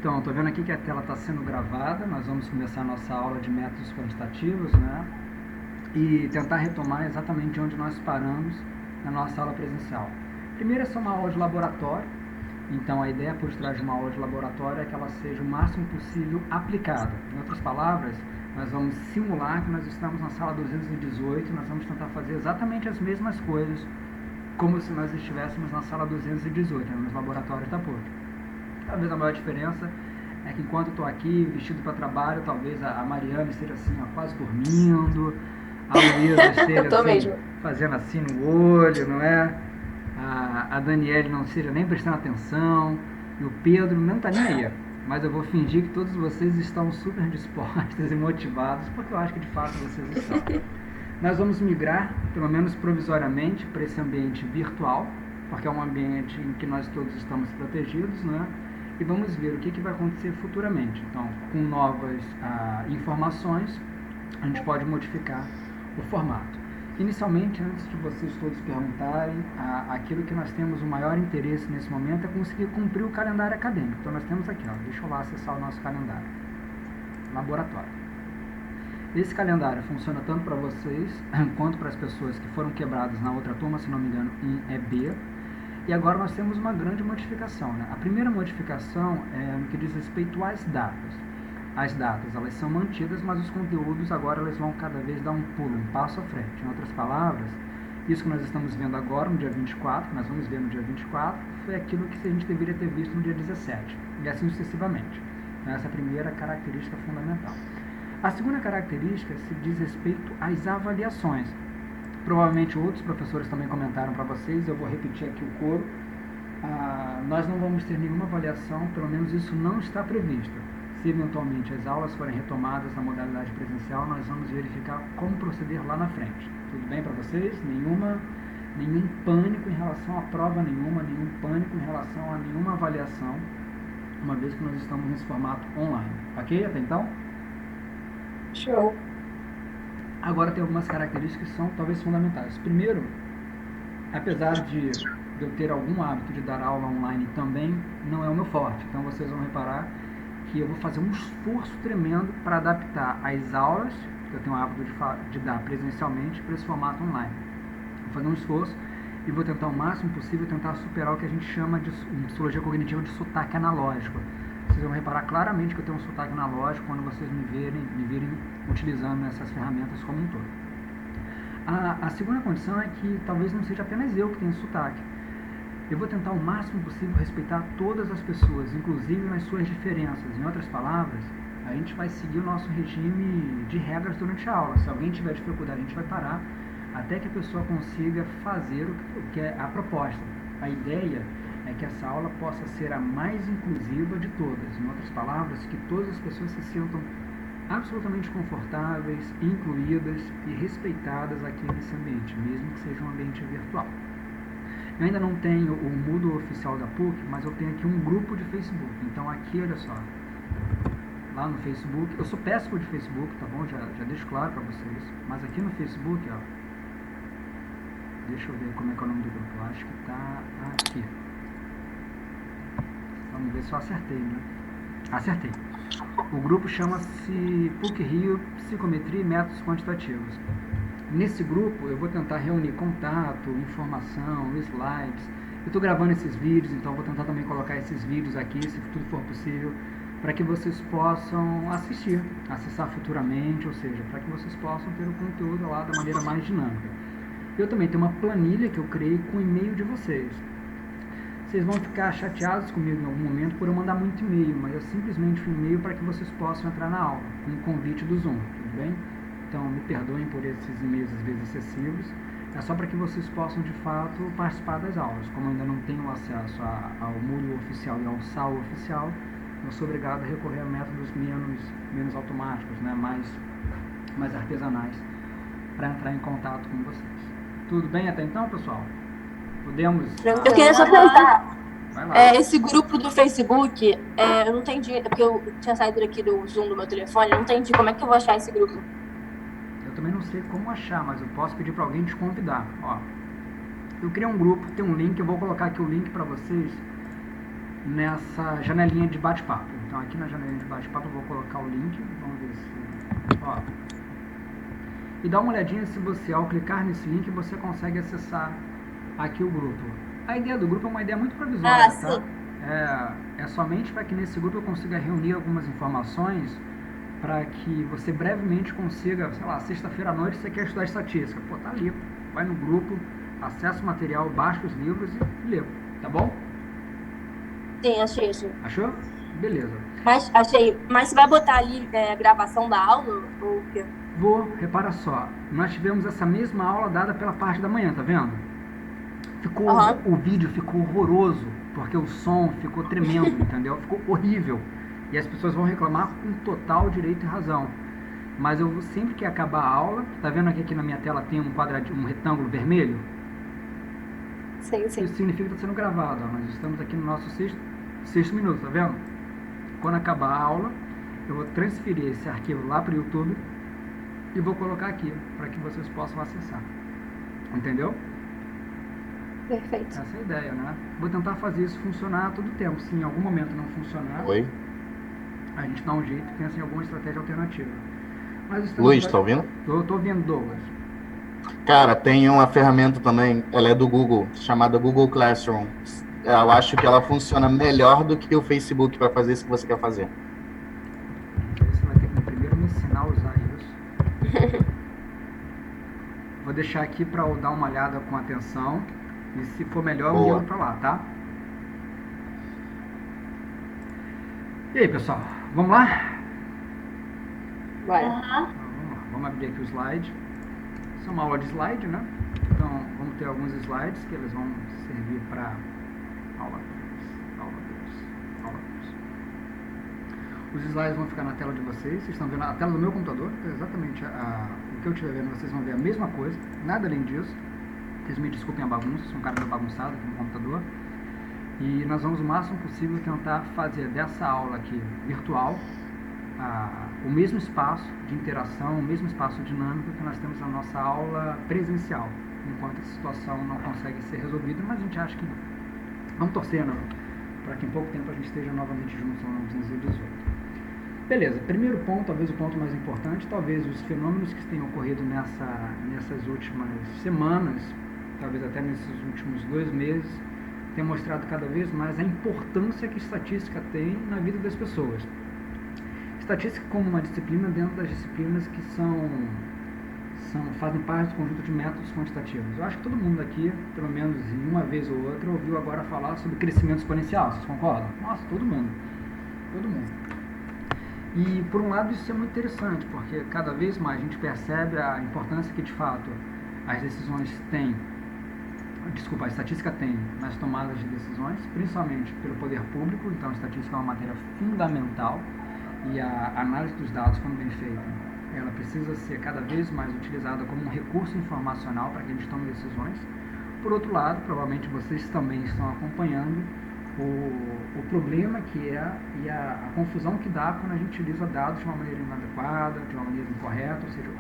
Então, estou vendo aqui que a tela está sendo gravada, nós vamos começar a nossa aula de métodos quantitativos, né? E tentar retomar exatamente onde nós paramos na nossa aula presencial. Primeiro, essa é uma aula de laboratório, então a ideia por trás de uma aula de laboratório é que ela seja o máximo possível aplicada. Em outras palavras, nós vamos simular que nós estamos na sala 218 e nós vamos tentar fazer exatamente as mesmas coisas como se nós estivéssemos na sala 218, nos laboratórios da PUC. Talvez a maior diferença é que enquanto eu estou aqui vestido para trabalho, talvez a Mariana esteja assim, ó, quase dormindo, a Luísa esteja assim, fazendo assim no olho, não é? A Daniele não esteja nem prestando atenção, e o Pedro não está nem aí. Mas eu vou fingir que todos vocês estão super dispostos e motivados, porque eu acho que de fato vocês estão. Nós vamos migrar, pelo menos provisoriamente, para esse ambiente virtual, porque é um ambiente em que nós todos estamos protegidos, né? E vamos ver o que vai acontecer futuramente. Então, com novas informações, a gente pode modificar o formato. Inicialmente, antes de vocês todos perguntarem, aquilo que nós temos o maior interesse nesse momento é conseguir cumprir o calendário acadêmico. Então, nós temos aqui, ó, deixa eu lá acessar o nosso calendário. Laboratório. Esse calendário funciona tanto para vocês, quanto para as pessoas que foram quebradas na outra turma, se não me engano, em EB. E agora nós temos uma grande modificação, né? A primeira modificação é no que diz respeito às datas. As datas, elas são mantidas, mas os conteúdos agora eles vão cada vez dar um pulo, um passo à frente. Em outras palavras, isso que nós estamos vendo agora, no dia 24, nós vamos ver no dia 24, foi aquilo que a gente deveria ter visto no dia 17, e assim sucessivamente. Essa é a primeira característica fundamental. A segunda característica se diz respeito às avaliações. Provavelmente outros professores também comentaram para vocês, eu vou repetir aqui o coro. Nós não vamos ter nenhuma avaliação, pelo menos isso não está previsto. Se eventualmente as aulas forem retomadas na modalidade presencial, nós vamos verificar como proceder lá na frente. Tudo bem para vocês? Nenhum pânico em relação a prova nenhuma, nenhum pânico em relação a nenhuma avaliação, uma vez que nós estamos nesse formato online. Ok? Até então? Show! Agora tem algumas características que são talvez fundamentais. Primeiro, apesar de eu ter algum hábito de dar aula online também, não é o meu forte. Então vocês vão reparar que eu vou fazer um esforço tremendo para adaptar as aulas, que eu tenho o hábito de dar presencialmente, para esse formato online. Vou fazer um esforço e vou tentar o máximo possível tentar superar o que a gente chama de, em psicologia cognitiva, de sotaque analógico. Vocês vão reparar claramente que eu tenho um sotaque analógico quando vocês me virem utilizando essas ferramentas como um todo. A segunda condição é que talvez não seja apenas eu que tenho sotaque. Eu vou tentar o máximo possível respeitar todas as pessoas, inclusive nas suas diferenças. Em outras palavras, a gente vai seguir o nosso regime de regras durante a aula. Se alguém tiver dificuldade, a gente vai parar até que a pessoa consiga fazer o que é a proposta. A ideia é que essa aula possa ser a mais inclusiva de todas. Em outras palavras, que todas as pessoas se sintam absolutamente confortáveis, incluídas e respeitadas aqui nesse ambiente, mesmo que seja um ambiente virtual. Eu ainda não tenho o Moodle oficial da PUC, mas eu tenho aqui um grupo de Facebook. Então aqui, olha só, lá no Facebook, eu sou péssimo de Facebook, tá bom? Já deixo claro para vocês. Mas aqui no Facebook, ó, deixa eu ver como é que é o nome do grupo. Eu acho que tá aqui. Vamos ver se eu acertei, né? Acertei. O grupo chama-se PUC Rio Psicometria e Métodos Quantitativos. Nesse grupo eu vou tentar reunir contato, informação, slides. Eu estou gravando esses vídeos, então vou tentar também colocar esses vídeos aqui, se tudo for possível, para que vocês possam assistir, acessar futuramente, ou seja, para que vocês possam ter o conteúdo lá da maneira mais dinâmica. Eu também tenho uma planilha que eu criei com o e-mail de vocês. Vocês vão ficar chateados comigo em algum momento por eu mandar muito e-mail, mas é simplesmente um e-mail para que vocês possam entrar na aula, com o convite do Zoom, tudo bem? Então, me perdoem por esses e-mails às vezes excessivos, é só para que vocês possam, de fato, participar das aulas. Como eu ainda não tenho acesso ao Moodle oficial e ao SAL oficial, eu sou obrigado a recorrer a métodos menos automáticos, né? mais artesanais, para entrar em contato com vocês. Tudo bem até então, pessoal? Podemos... Eu queria só perguntar, esse grupo do Facebook, eu não entendi, porque eu tinha saído aqui do Zoom do meu telefone, eu não entendi como é que eu vou achar esse grupo. Eu também não sei como achar, mas eu posso pedir para alguém te convidar. Ó, eu criei um grupo, tem um link, eu vou colocar aqui o link para vocês nessa janelinha de bate-papo. Então aqui na janelinha de bate-papo eu vou colocar o link, vamos ver se... Ó. E dá uma olhadinha se você, ao clicar nesse link, você consegue acessar aqui o grupo. A ideia do grupo é uma ideia muito provisória, tá? É somente para que nesse grupo eu consiga reunir algumas informações para que você brevemente consiga, sei lá, sexta-feira à noite você quer estudar estatística. Pô, tá ali, vai no grupo, acessa o material, baixa os livros e lê, tá bom? Sim, achei. Achou? Beleza. Achei. Mas você vai botar ali a gravação da aula ou o quê? Vou, repara só, nós tivemos essa mesma aula dada pela parte da manhã, tá vendo? O vídeo ficou horroroso, porque o som ficou tremendo, entendeu? Ficou horrível. E as pessoas vão reclamar com total direito e razão. Mas eu sempre que acabar a aula, tá vendo que aqui na minha tela tem um retângulo vermelho? Sim. Isso significa que está sendo gravado. Ó. Nós estamos aqui no nosso sexto minuto, tá vendo? Quando acabar a aula, eu vou transferir esse arquivo lá para o YouTube e vou colocar aqui, para que vocês possam acessar. Entendeu? Perfeito. Essa é a ideia, né? Vou tentar fazer isso funcionar a todo tempo. Se em algum momento não funcionar, a gente dá um jeito e pensa em alguma estratégia alternativa. Mas Luiz, tá ouvindo? Tô ouvindo, Douglas. Cara, tem uma ferramenta também, ela é do Google, chamada Google Classroom. Eu acho que ela funciona melhor do que o Facebook para fazer isso que você quer fazer. Você vai ter que primeiro me ensinar a usar isso. Vou deixar aqui para dar uma olhada com atenção. E se for melhor, eu ligo para lá, tá? E aí, pessoal? Vamos lá? Vai. Vamos abrir aqui o slide. Isso é uma aula de slide, né? Então, vamos ter alguns slides que eles vão servir para aula 2. Os slides vão ficar na tela de vocês. Vocês estão vendo a tela do meu computador. Exatamente o que eu estiver vendo, vocês vão ver a mesma coisa. Nada além disso. Vocês me desculpem a bagunça, sou um cara meio bagunçado aqui no computador. E nós vamos o máximo possível tentar fazer dessa aula aqui virtual o mesmo espaço de interação, o mesmo espaço dinâmico que nós temos na nossa aula presencial, enquanto essa situação não consegue ser resolvida, mas a gente acha que vamos torcer, né? Para que em pouco tempo a gente esteja novamente juntos no 218. Beleza, primeiro ponto, talvez o ponto mais importante, talvez os fenômenos que tenham ocorrido nessas últimas semanas, talvez até nesses últimos 2 meses, tem mostrado cada vez mais a importância que estatística tem na vida das pessoas. Estatística como uma disciplina dentro das disciplinas que fazem parte do conjunto de métodos quantitativos. Eu acho que todo mundo aqui, pelo menos em uma vez ou outra, ouviu agora falar sobre crescimento exponencial, vocês concordam? Nossa, todo mundo. E, por um lado, isso é muito interessante, porque cada vez mais a gente percebe a importância que, de fato, a estatística tem nas tomadas de decisões, principalmente pelo poder público. Então a estatística é uma matéria fundamental e a análise dos dados, quando bem feita, ela precisa ser cada vez mais utilizada como um recurso informacional para que a gente tome decisões. Por outro lado, provavelmente vocês também estão acompanhando o problema que é e a confusão que dá quando a gente utiliza dados de uma maneira inadequada, de uma maneira incorreta, ou seja,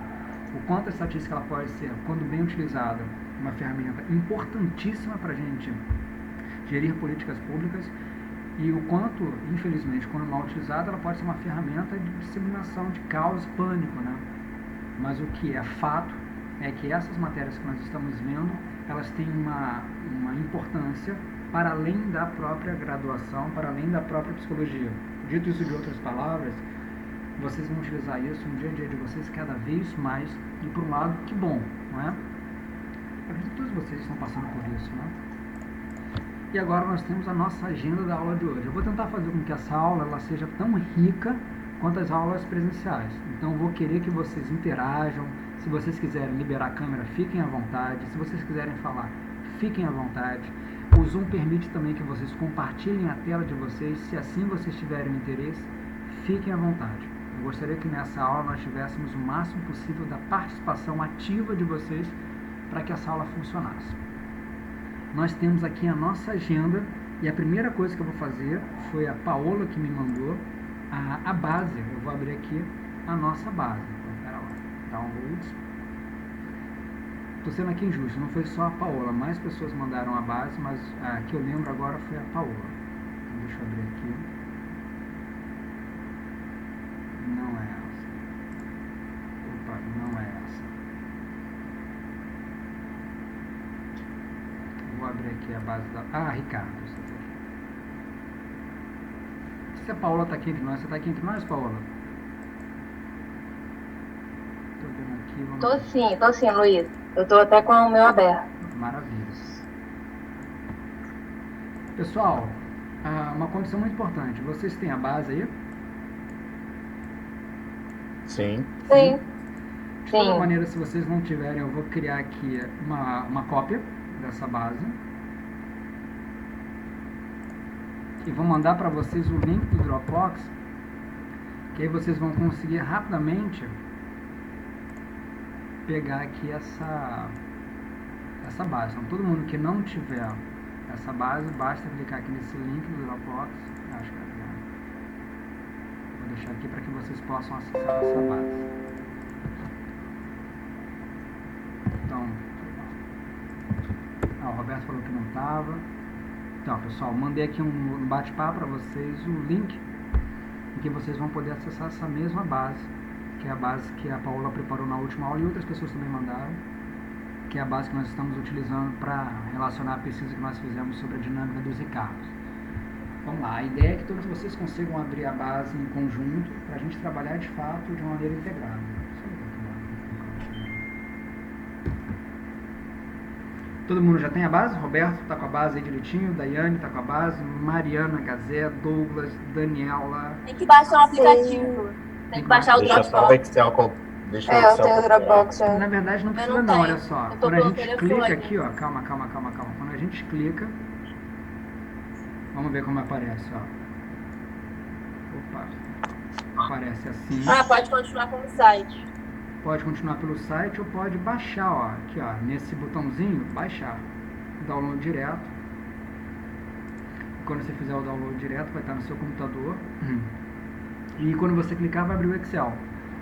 o quanto a estatística ela pode ser, quando bem utilizada, uma ferramenta importantíssima para a gente gerir políticas públicas, e o quanto, infelizmente, quando mal utilizada, ela pode ser uma ferramenta de disseminação de caos e pânico, né? Mas o que é fato é que essas matérias que nós estamos vendo, elas têm uma importância para além da própria graduação, para além da própria psicologia. Dito isso de outras palavras, vocês vão utilizar isso no dia a dia de vocês cada vez mais, e por um lado, que bom, não é? Eu acredito que todos vocês estão passando por isso, né? E agora nós temos a nossa agenda da aula de hoje. Eu vou tentar fazer com que essa aula ela seja tão rica quanto as aulas presenciais. Então eu vou querer que vocês interajam. Se vocês quiserem liberar a câmera, fiquem à vontade. Se vocês quiserem falar, fiquem à vontade. O Zoom permite também que vocês compartilhem a tela de vocês. Se assim vocês tiverem interesse, fiquem à vontade. Eu gostaria que nessa aula nós tivéssemos o máximo possível da participação ativa de vocês para que essa aula funcionasse. Nós temos aqui a nossa agenda e a primeira coisa que eu vou fazer foi a Paola que me mandou a base. Eu vou abrir aqui a nossa base. Então, pera lá, downloads. Estou sendo aqui injusto, não foi só a Paola, mais pessoas mandaram a base, mas a que eu lembro agora foi a Paola. Então, deixa eu abrir aqui. abrir aqui a base da... Ah, Ricardo. Se a Paola está aqui entre nós, você está aqui entre nós, Paola? Tô vendo aqui, vamos ver. Tô sim, Luiz. Eu tô até com o meu aberto. Maravilha. Pessoal, uma condição muito importante. Vocês têm a base aí? Sim. Sim. De toda maneira, se vocês não tiverem, eu vou criar aqui uma cópia dessa base. E vou mandar para vocês o link do Dropbox, que aí vocês vão conseguir rapidamente pegar aqui essa base. Então, todo mundo que não tiver essa base, basta clicar aqui nesse link do Dropbox. Acho que vou deixar aqui para que vocês possam acessar essa base. Então, o Roberto falou que não estava. Então, pessoal, mandei aqui um bate-papo para vocês, o link em que vocês vão poder acessar essa mesma base, que é a base que a Paola preparou na última aula e outras pessoas também mandaram, que é a base que nós estamos utilizando para relacionar a pesquisa que nós fizemos sobre a dinâmica dos Ricardos. Vamos lá, a ideia é que todos vocês consigam abrir a base em conjunto para a gente trabalhar de fato de uma maneira integrada. Todo mundo já tem a base? Roberto está com a base aí direitinho, Daiane está com a base, Mariana, Gazé, Douglas, Daniela. Tem que baixar o aplicativo. Tem que baixar o Deixa só o Dropbox. Excel. Deixa o Eu Excel tenho o Dropbox já. Na verdade não precisa não não, tenho. olha só. Eu tô Quando a pelo gente telefone. clica aqui, ó, calma. Quando a gente clica, vamos ver como aparece, ó. Opa, aparece assim. Pode continuar com o site. Pode continuar pelo site ou pode baixar, ó, aqui, ó, nesse botãozinho, baixar, download direto. Quando você fizer o download direto, vai estar no seu computador. E quando você clicar, vai abrir o Excel.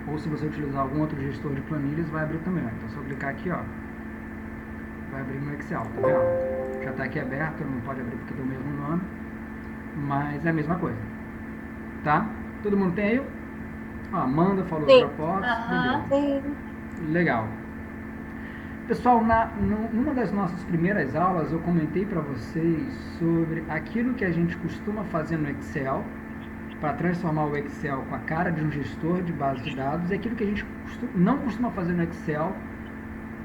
Ou se você utilizar algum outro gestor de planilhas, vai abrir também. Então, se eu clicar aqui, ó, vai abrir no Excel, tá vendo? Já está aqui aberto, não pode abrir porque tem o mesmo nome, mas é a mesma coisa, tá? Todo mundo tem aí? Ó, Amanda falou Dropbox, beleza. Sim. Legal. Pessoal, numa das nossas primeiras aulas eu comentei para vocês sobre aquilo que a gente costuma fazer no Excel para transformar o Excel com a cara de um gestor de base de dados e aquilo que a gente não costuma fazer no Excel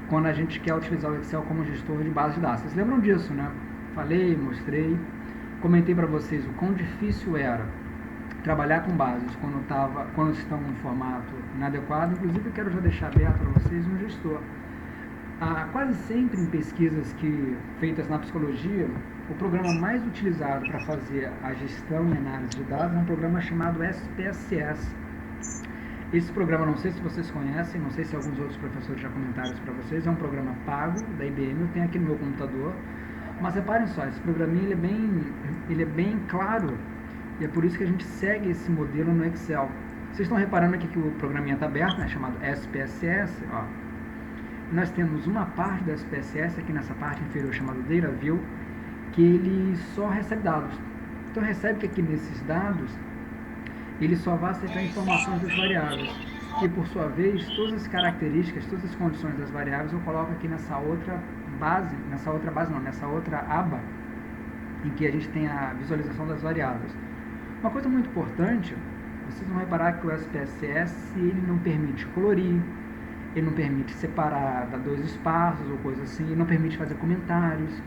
quando a gente quer utilizar o Excel como gestor de base de dados. Vocês lembram disso, né? Falei, mostrei, comentei para vocês o quão difícil era trabalhar com bases quando estão em formato inadequado. Inclusive, eu quero já deixar aberto para vocês um gestor. Quase sempre em pesquisas feitas na psicologia, o programa mais utilizado para fazer a gestão e análise de dados é um programa chamado SPSS. Esse programa, não sei se vocês conhecem, não sei se alguns outros professores já comentaram isso para vocês, é um programa pago da IBM, eu tenho aqui no meu computador. Mas reparem só, esse programinha ele é bem claro e é por isso que a gente segue esse modelo no Excel. Vocês estão reparando aqui que o programinha está aberto, né, chamado SPSS, ó. Nós temos uma parte da SPSS aqui nessa parte inferior chamada Data View, que ele só recebe dados. Então recebe que aqui nesses dados ele só vai aceitar informações das variáveis, que por sua vez todas as características, todas as condições das variáveis eu coloco aqui nessa outra aba em que a gente tem a visualização das variáveis. Uma coisa muito importante, vocês vão reparar que o SPSS ele não permite colorir, ele não permite separar, dar dois espaços ou coisa assim, ele não permite fazer comentários.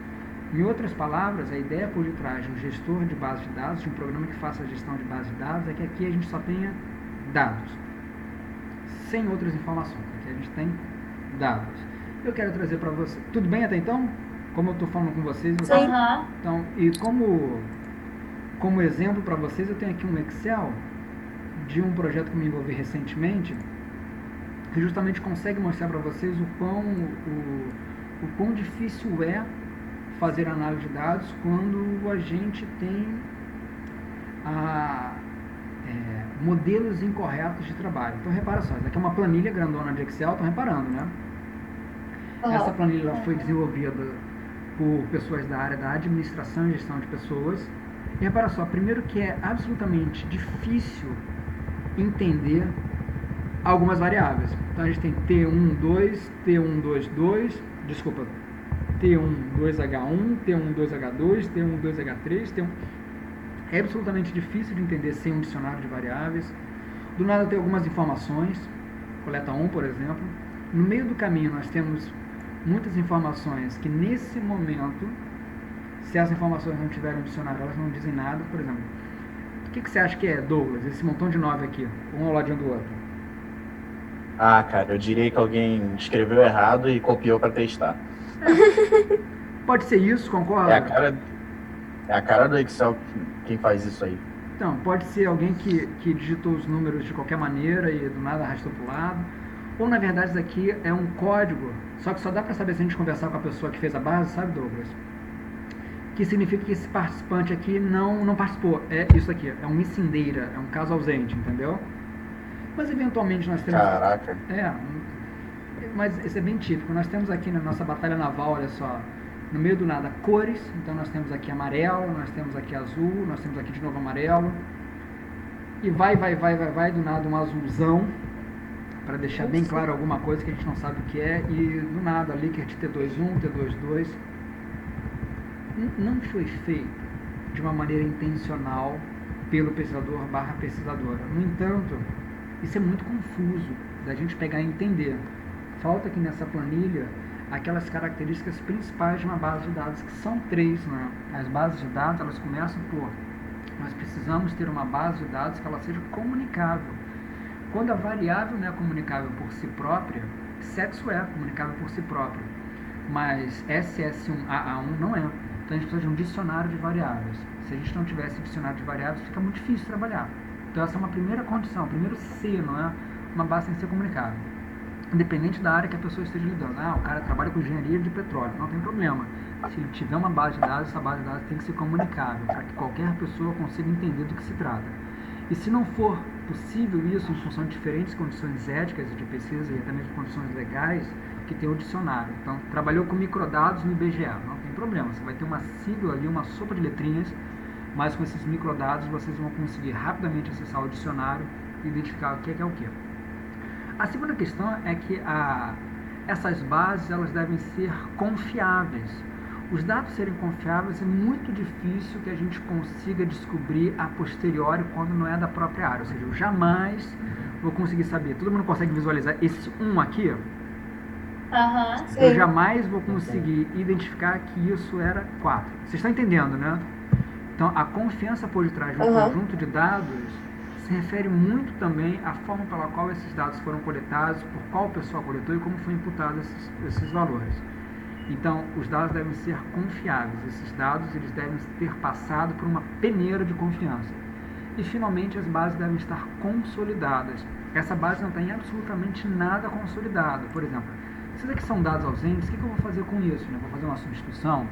Em outras palavras, a ideia por detrás de um gestor de base de dados, de um programa que faça a gestão de base de dados, é que aqui a gente só tenha dados, sem outras informações. Aqui a gente tem dados. Eu quero trazer para você... Tudo bem até então? Como eu estou falando com vocês... Então, e como exemplo para vocês, eu tenho aqui um Excel de um projeto que me envolvi recentemente, que justamente consegue mostrar para vocês o quão difícil é fazer análise de dados quando a gente tem modelos incorretos de trabalho. Então, repara só, isso aqui é uma planilha grandona de Excel, estão reparando, né? Essa planilha foi desenvolvida por pessoas da área da administração e gestão de pessoas. E repara só, primeiro que é absolutamente difícil entender algumas variáveis. Então, a gente tem T1, 2, T1, 2, 2, desculpa, T12H1, T12H2, T12H3, T1... É absolutamente difícil de entender sem um dicionário de variáveis. Do nada tem algumas informações, coleta 1, por exemplo. No meio do caminho nós temos muitas informações que nesse momento, se as informações não tiverem dicionário, elas não dizem nada. Por exemplo, o que você acha que é, Douglas, esse montão de 9 aqui, um ao ladinho do outro? Ah, cara, eu diria que alguém escreveu errado e copiou para testar. Pode ser isso, concorda? É a cara do Excel quem faz isso aí. Então, pode ser alguém que digitou os números de qualquer maneira e do nada arrastou para o lado. Ou, na verdade, isso aqui é um código, só que só dá para saber se a gente conversar com a pessoa que fez a base, sabe, Douglas? Que significa que esse participante aqui não participou. É isso aqui, é um missing data, é um caso ausente, entendeu? Mas, eventualmente, nós temos... Caraca. Mas isso é bem típico. Nós temos aqui na nossa batalha naval, olha só, no meio do nada, cores. Então nós temos aqui amarelo, nós temos aqui azul, nós temos aqui de novo amarelo. E vai, do nada um azulzão, para deixar bem claro alguma coisa que a gente não sabe o que é. E do nada, Likert T21, T22. Não foi feito de uma maneira intencional pelo pesquisador/pesquisadora. No entanto, isso é muito confuso da gente pegar e entender. Falta aqui nessa planilha aquelas características principais de uma base de dados, que são 3, né? As bases de dados, elas começam por... Nós precisamos ter uma base de dados que ela seja comunicável. Quando a variável não é comunicável por si própria, sexo é comunicável por si próprio, mas SS1AA1 não é. Então a gente precisa de um dicionário de variáveis. Se a gente não tivesse dicionário de variáveis, fica muito difícil trabalhar. Então essa é uma primeira condição, primeiro C, não é? Uma base tem que ser comunicável. Independente da área que a pessoa esteja lidando. O cara trabalha com engenharia de petróleo, não tem problema. Se ele tiver uma base de dados, essa base de dados tem que ser comunicável, para que qualquer pessoa consiga entender do que se trata. E se não for possível isso, em função de diferentes condições éticas de pesquisa e até mesmo condições legais, que tem o dicionário. Então, trabalhou com microdados no IBGE, não tem problema. Você vai ter uma sigla ali, uma sopa de letrinhas, mas com esses microdados vocês vão conseguir rapidamente acessar o dicionário e identificar o que é o que. A segunda questão é que essas bases elas devem ser confiáveis. Os dados serem confiáveis é muito difícil que a gente consiga descobrir a posteriori quando não é da própria área. Ou seja, eu jamais vou conseguir saber. Todo mundo consegue visualizar esse 1 aqui? Eu jamais vou conseguir identificar que isso era 4. Vocês estão entendendo, né? Então, a confiança por detrás de um conjunto de dados se refere muito também à forma pela qual esses dados foram coletados, por qual pessoa coletou e como foi imputado esses valores. Então, os dados devem ser confiáveis. Esses dados eles devem ter passado por uma peneira de confiança. E, finalmente, as bases devem estar consolidadas. Essa base não tem absolutamente nada consolidado. Por exemplo, se aqui são dados ausentes, o que eu vou fazer com isso? Vou fazer uma substituição?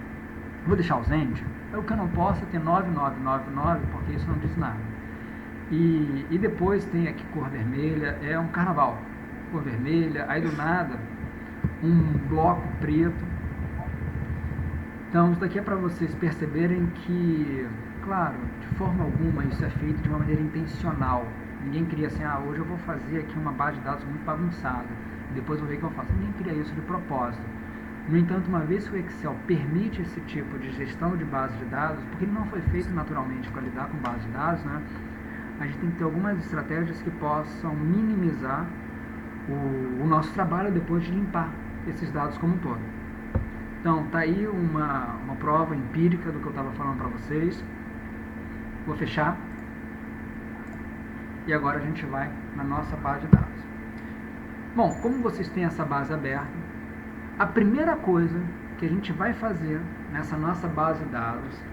Vou deixar ausente? O que eu não posso é ter 9999, porque isso não diz nada. E depois tem aqui cor vermelha, é um carnaval. Cor vermelha, aí do nada, um bloco preto. Então, isso daqui é para vocês perceberem que, claro, de forma alguma isso é feito de uma maneira intencional. Ninguém cria assim, hoje eu vou fazer aqui uma base de dados muito bagunçada, depois vou ver o que eu faço. Ninguém cria isso de propósito. No entanto, uma vez que o Excel permite esse tipo de gestão de base de dados, porque ele não foi feito naturalmente para lidar com base de dados, né? A gente tem que ter algumas estratégias que possam minimizar o nosso trabalho depois de limpar esses dados como um todo. Então, tá aí uma prova empírica do que eu estava falando para vocês. Vou fechar. E agora a gente vai na nossa base de dados. Bom, como vocês têm essa base aberta, a primeira coisa que a gente vai fazer nessa nossa base de dados,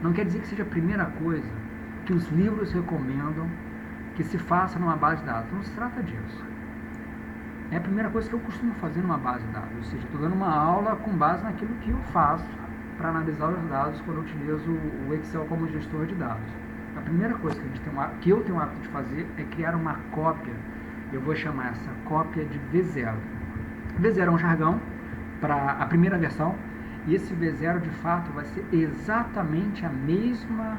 não quer dizer que seja a primeira coisa que os livros recomendam que se faça numa base de dados. Não se trata disso. É a primeira coisa que eu costumo fazer numa base de dados. Ou seja, estou dando uma aula com base naquilo que eu faço para analisar os dados quando eu utilizo o Excel como gestor de dados. A primeira coisa que eu tenho o hábito de fazer é criar uma cópia. Eu vou chamar essa cópia de V0. V0 é um jargão para a primeira versão, e esse V0 de fato vai ser exatamente a mesma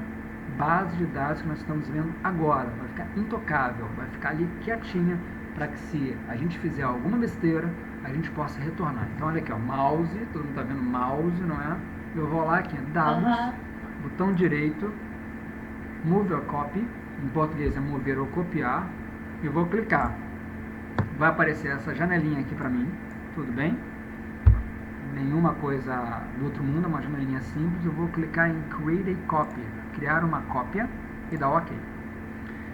base de dados que nós estamos vendo agora. Vai ficar intocável, vai ficar ali quietinha, para que se a gente fizer alguma besteira, a gente possa retornar. Então, olha aqui, ó, mouse, todo mundo está vendo mouse, não é? Eu vou lá aqui, dados, botão direito, move or copy, em português é mover ou copiar, e vou clicar. Vai aparecer essa janelinha aqui para mim, tudo bem? Nenhuma coisa do outro mundo, é uma janelinha simples. Eu vou clicar em Create a Copy, criar uma cópia, e dar OK.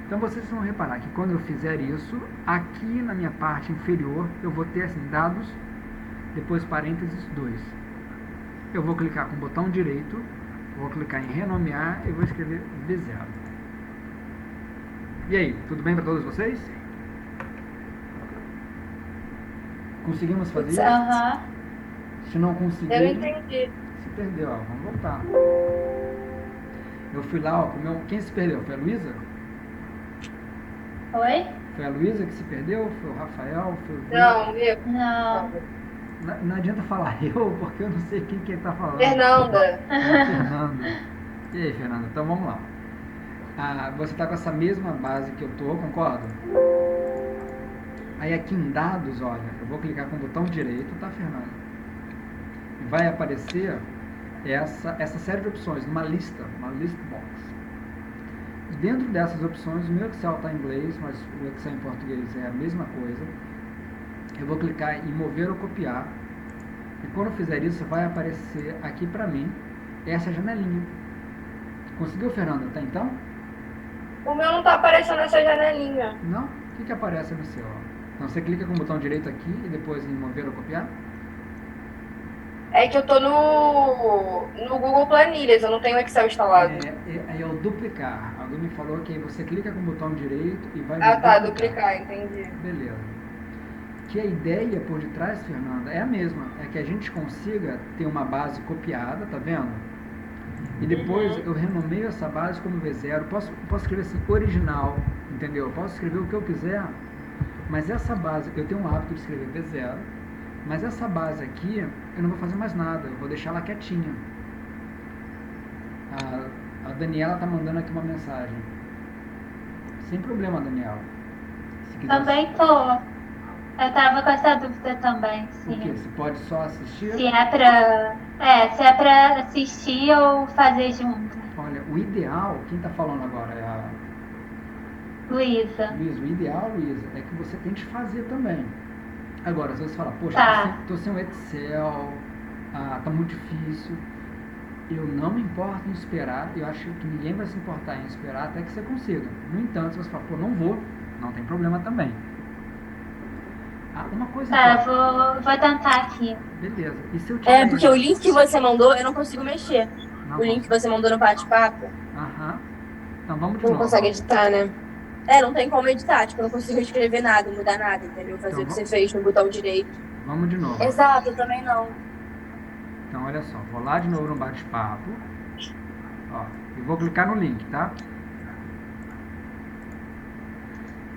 Então vocês vão reparar que quando eu fizer isso, aqui na minha parte inferior, eu vou ter assim, dados, depois parênteses 2. Eu vou clicar com o botão direito, vou clicar em renomear e vou escrever V0. E aí, tudo bem para todos vocês? Conseguimos fazer isso? Se não conseguir, Eu entendi. se perdeu, ó, vamos voltar. Eu fui lá, ó, pro meu... Quem se perdeu? Foi a Luísa? Oi? Foi a Luísa que se perdeu? Foi o Rafael? Foi o... Não, eu. Não. Não adianta falar eu, porque eu não sei quem que tá falando. Fernanda. Fernanda. E aí, Fernanda? Então vamos lá. Você tá com essa mesma base que eu tô, concorda? Aí aqui em dados, olha, eu vou clicar com o botão direito, tá, Fernanda? Vai aparecer essa série de opções, uma list box. Dentro dessas opções, o meu Excel está em inglês, mas o Excel em português é a mesma coisa. Eu vou clicar em mover ou copiar. E quando eu fizer isso, vai aparecer aqui para mim essa janelinha. Conseguiu, Fernanda? Tá então? O meu não tá aparecendo essa janelinha. Não? O que aparece no seu? Então você clica com o botão direito aqui e depois em mover ou copiar? É que eu tô no Google Planilhas, eu não tenho Excel instalado. É o duplicar. Alguém me falou que você clica com o botão direito e vai... Ah, tá, duplicar, entendi. Beleza. Que a ideia por detrás, Fernanda, é a mesma. É que a gente consiga ter uma base copiada, tá vendo? E depois eu renomeio essa base como V0. Posso escrever assim, original, entendeu? Eu posso escrever o que eu quiser, mas essa base, eu tenho um hábito de escrever V0, mas essa base aqui, eu não vou fazer mais nada, eu vou deixar ela quietinha. A Daniela tá mandando aqui uma mensagem. Sem problema, Daniela. Se quiser... Também tô. Eu tava com essa dúvida também, sim. O quê? Você pode só assistir? Se é pra assistir ou fazer junto. Olha, o ideal, quem tá falando agora é a Luísa. Luísa. O ideal, Luísa, é que você tente fazer também. Agora, se você falar, poxa, Tá. tô sem o Excel, tá muito difícil, eu não me importo em esperar, eu acho que ninguém vai se importar em esperar até que você consiga. No entanto, se você falar, pô, não vou, não tem problema também. Uma coisa Tá, que... vou tentar aqui. Beleza. E se eu tiver... Porque o link que você mandou, eu não consigo mexer. Não O link que você mandou no bate-papo, Aham. Então vamos de não novo. consegue editar, né? Não tem como editar, tipo, eu não consigo escrever nada, mudar nada, entendeu? Fazer Então, o que você fez no botão direito. Vamos de novo. Exato, eu também não. Então, olha só. Vou lá de novo no bate-papo. Ó, e vou clicar no link, tá?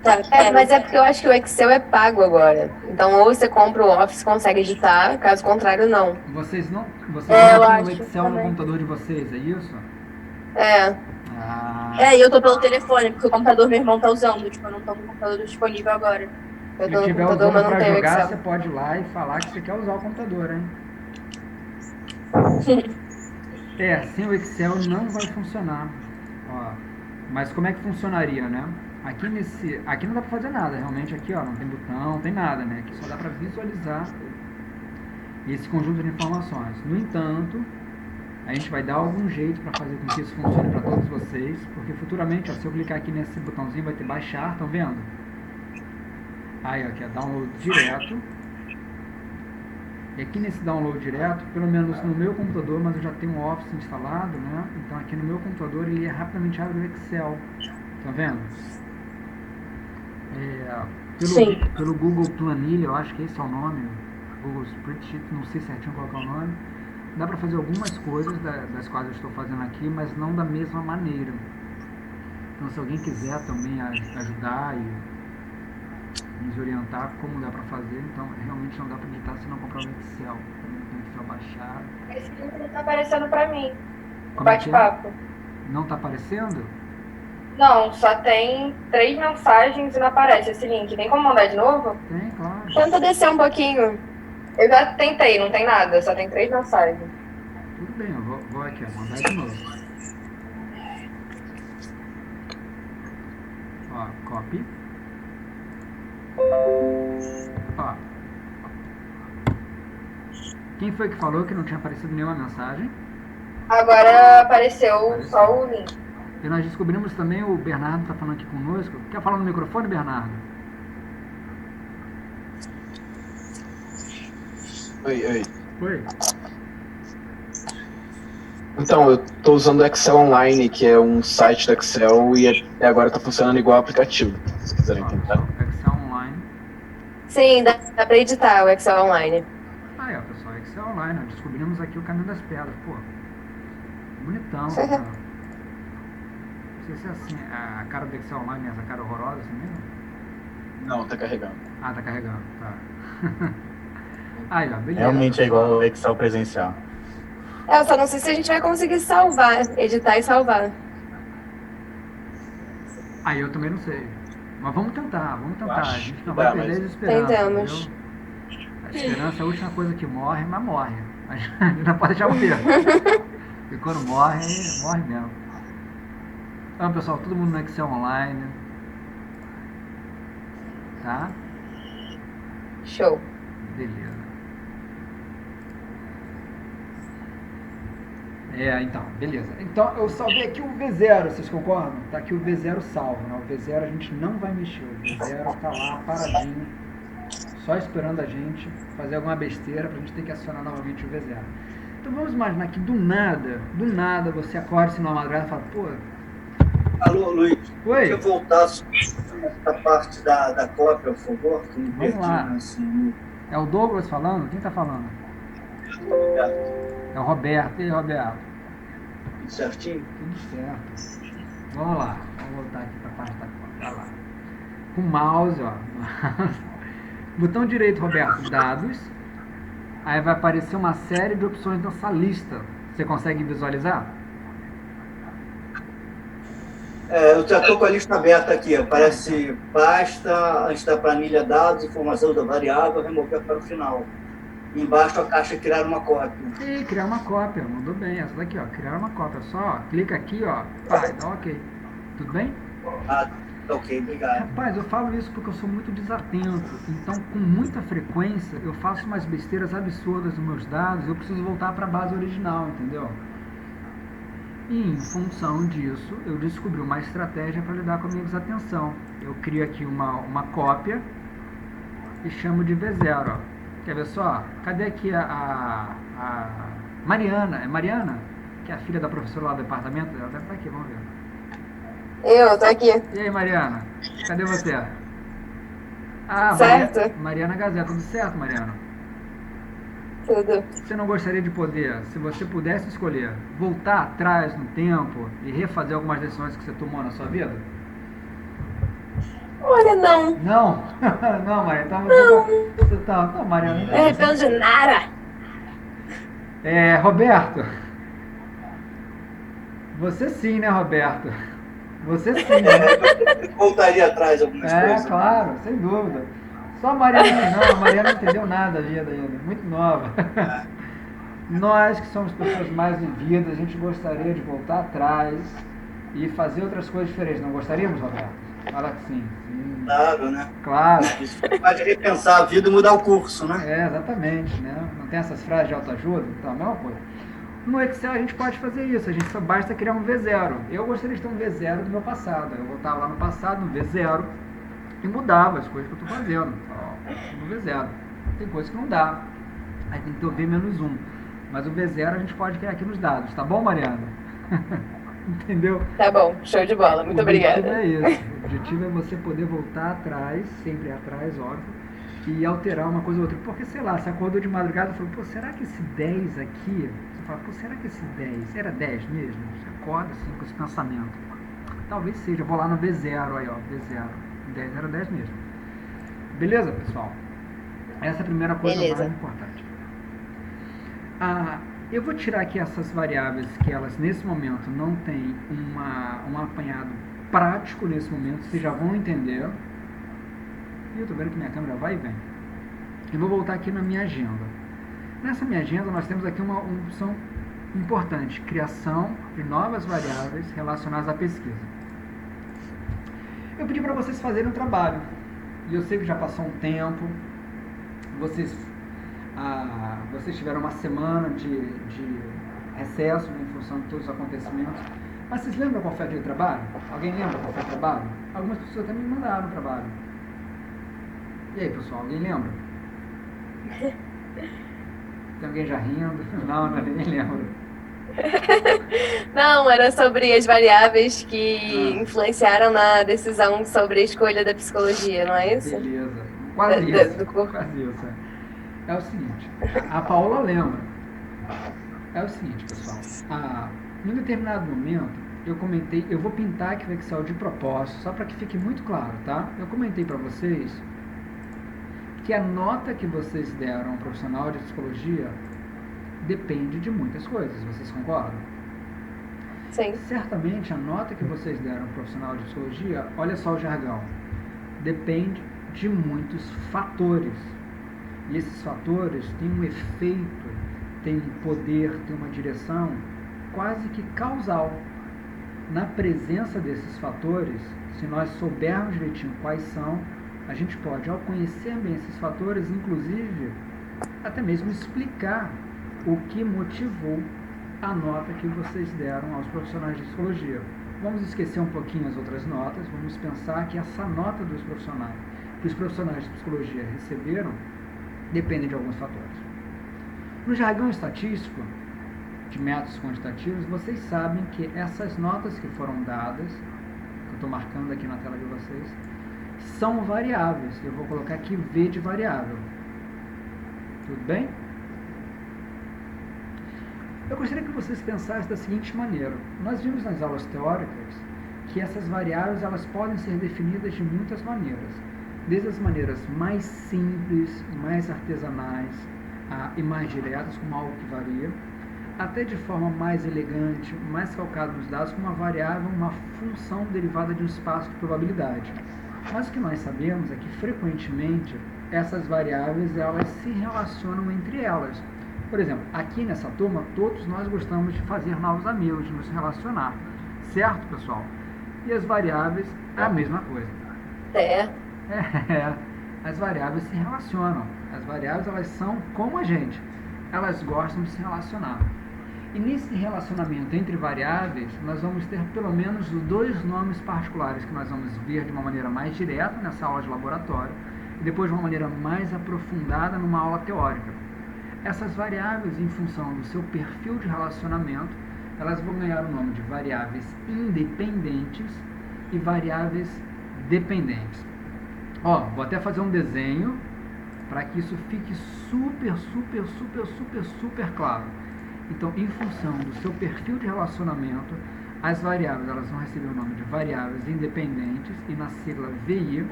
Tá, Mas é porque eu acho que o Excel é pago agora. Então, ou você compra o Office e consegue editar, caso contrário, não. Vocês não eu têm o acho Excel no também. computador de vocês, é isso? É. E eu tô pelo telefone, porque o computador meu irmão tá usando. Tipo, eu não tô com o computador disponível agora. Eu Se tô no tiver computador, usando mas não pra tenho jogar, Excel. você pode ir lá e falar que você quer usar o computador, hein? Sem o Excel não vai funcionar. Ó, mas como é que funcionaria, né? Aqui não dá pra fazer nada, realmente aqui, ó, não tem botão, não tem nada, né? Aqui só dá pra visualizar esse conjunto de informações. No entanto, a gente vai dar algum jeito para fazer com que isso funcione para todos vocês, porque futuramente, ó, se eu clicar aqui nesse botãozinho, vai ter baixar, estão vendo? Aí, ó, aqui é download direto. E aqui nesse download direto, pelo menos no meu computador, mas eu já tenho o Office instalado, né? Então aqui no meu computador ele rapidamente abre o Excel, tá vendo? Sim. Pelo Google Planilha, eu acho que esse é o nome, Google Spreadsheet, não sei certinho qual é o nome. Dá para fazer algumas coisas das quais eu estou fazendo aqui, mas não da mesma maneira. Então, se alguém quiser também ajudar e nos orientar como dá para fazer, então realmente não dá para editar se não comprar o Excel. Tem o Excel baixado. Esse link não tá aparecendo pra mim. Como é que é? Bate-papo. Não está aparecendo? Não, só tem 3 mensagens e não aparece esse link. Tem como mandar de novo? Tem, claro. Tenta descer um pouquinho. Eu já tentei, não tem nada, só tem 3 mensagens. Tudo bem, eu vou aqui, ó, mandar de novo. Ó, copy. Ó. Quem foi que falou que não tinha aparecido nenhuma mensagem? Agora apareceu só o link. E nós descobrimos também, o Bernardo está falando aqui conosco. Quer falar no microfone, Bernardo? Oi. Oi? Então, eu estou usando o Excel Online, que é um site do Excel, e até agora está funcionando igual aplicativo, se quiserem tentar. Excel Online. Sim, dá pra editar o Excel Online. Aí, ó, pessoal, Excel Online. Nós descobrimos aqui o caminho das pedras. Pô, bonitão. Cara. Não sei se é assim, a cara do Excel Online é essa cara horrorosa assim mesmo? Não, tá carregando. Ah, tá carregando, tá. Aí, ó, beleza. Realmente é igual ao Excel presencial. Eu só não sei se a gente vai conseguir salvar, editar e salvar. Aí eu também não sei. Mas vamos tentar. A gente não que vai dá, perder mas- a esperança. Tentamos. Entendeu? A esperança é a última coisa que morre, mas morre. A gente não pode deixar morrer. Porque quando morre mesmo. Então, pessoal, todo mundo no Excel Online. Tá? Show. Beleza. Então, beleza. Então, eu salvei aqui o V0, vocês concordam? Tá aqui o V0 salvo, né? O V0 a gente não vai mexer. O V0 tá lá, paradinho, só esperando a gente fazer alguma besteira pra gente ter que acionar novamente o V0. Então, vamos imaginar que do nada, você acorda assim numa madrugada e fala, pô... Alô, Luiz. Oi? Deixa eu voltar sobre essa parte da cópia, por favor, que eu me Vamos perdi, lá. assim, É o Douglas falando? Quem tá falando? É o Roberto. E aí, Roberto? tudo certinho? Tudo certo. Vamos lá. Vamos voltar aqui pra parte da conta. Vai lá. Com o mouse, ó. Botão direito, Roberto, dados. Aí vai aparecer uma série de opções nessa lista. Você consegue visualizar? Eu já estou com a lista aberta aqui. Aparece pasta, antes da planilha dados, informação da variável, remover para o final. Embaixo a caixa criar uma cópia. E criar uma cópia. Mandou bem. Essa daqui, ó. Criar uma cópia. Só, ó, clica aqui, ó. Pá, dá ok. Tudo bem? Ah, tá ok, obrigado. Rapaz, eu falo isso porque eu sou muito desatento. Então, com muita frequência, eu faço umas besteiras absurdas nos meus dados. Eu preciso voltar para a base original, entendeu? E, em função disso, eu descobri uma estratégia para lidar com a minha desatenção. Eu crio aqui uma cópia e chamo de V0. Ó. Quer ver só? Cadê aqui a Mariana? É Mariana? Que é a filha da professora lá do departamento? Ela deve estar aqui, vamos ver. Eu tô aqui. E aí, Mariana? Cadê você? Ah, Certo. Mariana Gazeta. Tudo certo, Mariana? Tudo. Você não gostaria de poder, se você pudesse escolher, voltar atrás no tempo e refazer algumas decisões que você tomou na sua vida? Olha, não. Não? Não, Mariana. Então você tá... Não, Mariana. Não me arrependo de nada. Roberto. Você sim, né, Roberto? Você sim, né? Voltaria atrás algumas coisas. Claro, sem dúvida. Só a Mariana não, a Mariana não entendeu nada da vida ainda, muito nova. Nós que somos pessoas mais vividas, a gente gostaria de voltar atrás e fazer outras coisas diferentes. Não gostaríamos, Roberto? Fala que sim. Claro, né? Claro. Isso pode repensar a vida e mudar o curso, né? Exatamente, né? Não tem essas frases de autoajuda? Então, a mesma coisa. No Excel a gente pode fazer isso, a gente só basta criar um V0. Eu gostaria de ter um V0 do meu passado. Eu voltava lá no passado, no V0, e mudava as coisas que eu estou fazendo. No V0. Tem coisas que não dá. Aí tem que ter o V-1. Mas o V0 a gente pode criar aqui nos dados. Tá bom, Mariana? Entendeu? Tá bom, show de bola. Muito obrigada. O objetivo é esse. O objetivo é você poder voltar atrás, sempre atrás, óbvio, e alterar uma coisa ou outra. Porque, sei lá, você acordou de madrugada e falou, pô, será que esse 10 aqui... Você fala, pô, será que esse 10 era 10 mesmo? Você acorda assim com esse pensamento. Talvez seja. Eu vou lá no V0 aí, ó. V0. 10 era 10 mesmo. Beleza, pessoal? Essa é a primeira coisa mais importante. Eu vou tirar aqui essas variáveis que elas, nesse momento, não têm um apanhado prático nesse momento, vocês já vão entender. E eu tô vendo que minha câmera vai e vem. Eu vou voltar aqui na minha agenda. Nessa minha agenda nós temos aqui uma opção importante, criação de novas variáveis relacionadas à pesquisa. Eu pedi para vocês fazerem um trabalho, e eu sei que já passou um tempo, vocês tiveram uma semana de recesso, né, em função de todos os acontecimentos, mas vocês lembram qual foi aquele trabalho? Alguém lembra qual foi o trabalho? Algumas pessoas até me mandaram o trabalho. E aí, pessoal, alguém lembra? Tem alguém já rindo? Não, ninguém lembra. Não, era sobre as variáveis que influenciaram na decisão sobre a escolha da psicologia, não é isso? Beleza. Quase isso. Quase isso. É o seguinte, a Paola lembra. É o seguinte, pessoal. Em um determinado momento, eu comentei, eu vou pintar aqui o Excel de propósito, só para que fique muito claro, tá? Eu comentei para vocês que a nota que vocês deram ao profissional de psicologia depende de muitas coisas, vocês concordam? Sim. Certamente a nota que vocês deram ao profissional de psicologia, olha só o jargão, depende de muitos fatores. E esses fatores têm um efeito, têm um poder, têm uma direção quase que causal. Na presença desses fatores, se nós soubermos direitinho quais são, a gente pode, ao conhecer bem esses fatores, inclusive, até mesmo explicar o que motivou a nota que vocês deram aos profissionais de psicologia. Vamos esquecer um pouquinho as outras notas, vamos pensar que essa nota dos profissionais, que os profissionais de psicologia receberam, depende de alguns fatores. No jargão estatístico, de métodos quantitativos, vocês sabem que essas notas que foram dadas, que eu estou marcando aqui na tela de vocês, são variáveis. Eu vou colocar aqui V de variável. Tudo bem? Eu gostaria que vocês pensassem da seguinte maneira. Nós vimos nas aulas teóricas que essas variáveis elas podem ser definidas de muitas maneiras. Desde as maneiras mais simples, mais artesanais e mais diretas, como algo que varia, até de forma mais elegante, mais calcada nos dados, como uma variável, uma função derivada de um espaço de probabilidade. Mas o que nós sabemos é que, frequentemente, essas variáveis elas se relacionam entre elas. Por exemplo, aqui nessa turma, todos nós gostamos de fazer novos amigos, de nos relacionar. Certo, pessoal? E as variáveis é a mesma coisa. As variáveis se relacionam. As variáveis elas são como a gente. Elas gostam de se relacionar. E nesse relacionamento entre variáveis, nós vamos ter pelo menos dois nomes particulares que nós vamos ver de uma maneira mais direta nessa aula de laboratório e depois de uma maneira mais aprofundada numa aula teórica. Essas variáveis, em função do seu perfil de relacionamento, elas vão ganhar o nome de variáveis independentes e variáveis dependentes. Vou até fazer um desenho para que isso fique super claro. Então, em função do seu perfil de relacionamento, as variáveis elas vão receber o nome de variáveis independentes e na sigla VI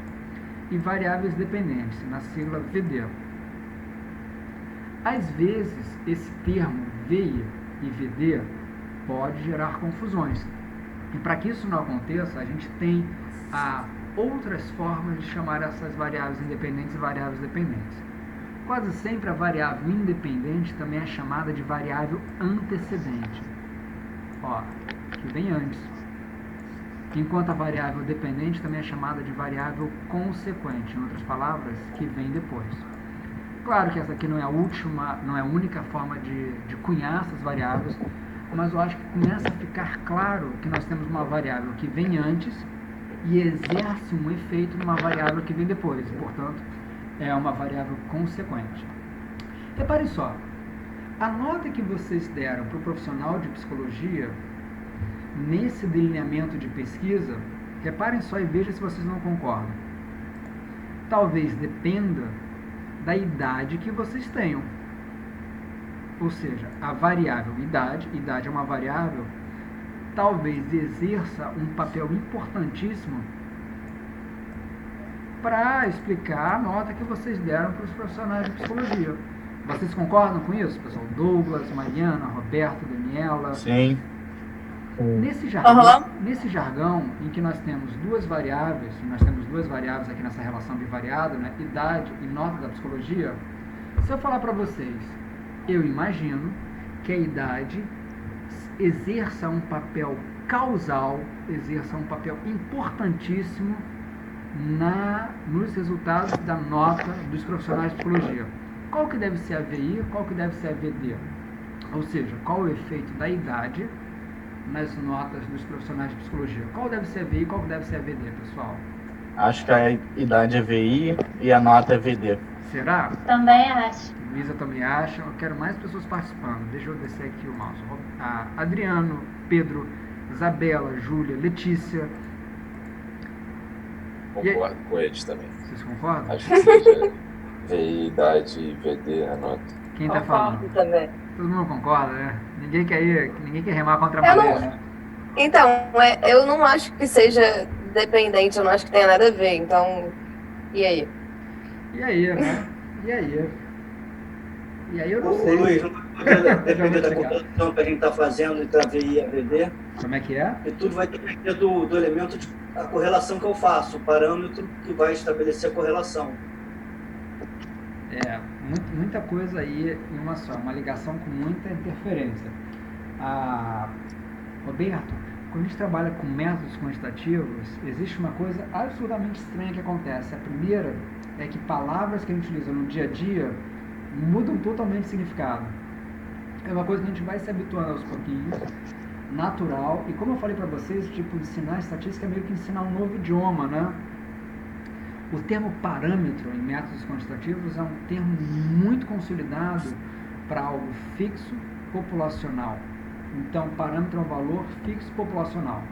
e variáveis dependentes na sigla VD. Às vezes, esse termo VI e VD pode gerar confusões. E para que isso não aconteça, a gente tem outras formas de chamar essas variáveis independentes e variáveis dependentes. Quase sempre a variável independente também é chamada de variável antecedente, que vem antes. Enquanto a variável dependente também é chamada de variável consequente, em outras palavras, que vem depois. Claro que essa aqui não é a única forma de cunhar essas variáveis, mas eu acho que começa a ficar claro que nós temos uma variável que vem antes e exerce um efeito numa variável que vem depois, e, portanto, é uma variável consequente. Reparem só, a nota que vocês deram para o profissional de psicologia, nesse delineamento de pesquisa, reparem só e vejam se vocês não concordam. Talvez dependa da idade que vocês tenham. Ou seja, a variável idade é uma variável, talvez exerça um papel importantíssimo para explicar a nota que vocês deram para os profissionais de psicologia. Vocês concordam com isso, pessoal? Douglas, Mariana, Roberto, Daniela? Sim. Nesse jargão em que nós temos duas variáveis aqui nessa relação bivariada, né, idade e nota da psicologia, se eu falar para vocês, eu imagino que a idade exerça um papel causal, exerça um papel importantíssimo nos resultados da nota dos profissionais de psicologia. Qual que deve ser a VI, qual que deve ser a VD? Ou seja, qual o efeito da idade nas notas dos profissionais de psicologia? Qual deve ser a VI, qual que deve ser a VD, pessoal? Acho que a idade é VI e a nota é VD. Será? Também acho. Luísa também acha. Eu quero mais pessoas participando. Deixa eu descer aqui o mouse. Adriano, Pedro, Isabela, Júlia, Letícia. Concordo com eles também. Vocês concordam? Acho que seja VI, idade e VD a nota. Quem tá falando? Também. Todo mundo concorda, né? Ninguém quer remar contra a maré, né? Então, eu não acho que seja dependente, eu não acho que tenha nada a ver, então, e aí? E aí, né? E aí eu não sei. Luiz, não vai depender da comparação que a gente está fazendo entre a VI e a VD. Como é que é? E tudo vai depender do elemento da correlação que eu faço, o parâmetro que vai estabelecer a correlação. Muita coisa aí em uma só, uma ligação com muita interferência. Roberto, quando a gente trabalha com métodos quantitativos, existe uma coisa absolutamente estranha que acontece. A primeira é que palavras que a gente utiliza no dia a dia mudam totalmente de significado. É uma coisa que a gente vai se habituando aos pouquinhos, natural, e como eu falei para vocês, tipo, ensinar estatística é meio que ensinar um novo idioma, né? O termo parâmetro em métodos quantitativos é um termo muito consolidado para algo fixo populacional. Então, parâmetro é um valor fixo populacional.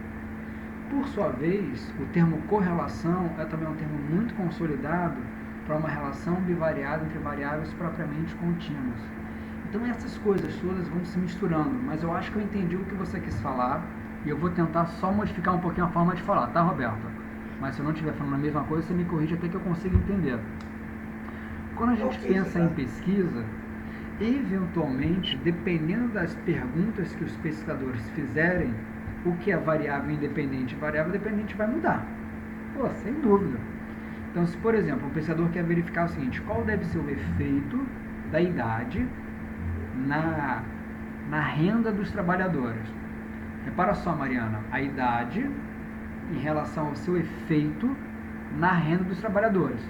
Por sua vez, o termo correlação é também um termo muito consolidado para uma relação bivariada entre variáveis propriamente contínuas. Então, essas coisas todas vão se misturando, mas eu acho que eu entendi o que você quis falar e eu vou tentar só modificar um pouquinho a forma de falar, tá, Roberto? Mas se eu não estiver falando a mesma coisa, você me corrige até que eu consiga entender. Quando a gente pensa em pesquisa, eventualmente, dependendo das perguntas que os pesquisadores fizerem, o que é variável independente e variável dependente vai mudar. Pô, sem dúvida. Então, se por exemplo, um pesquisador quer verificar o seguinte, qual deve ser o efeito da idade na renda dos trabalhadores? Repara só, Mariana, a idade em relação ao seu efeito na renda dos trabalhadores.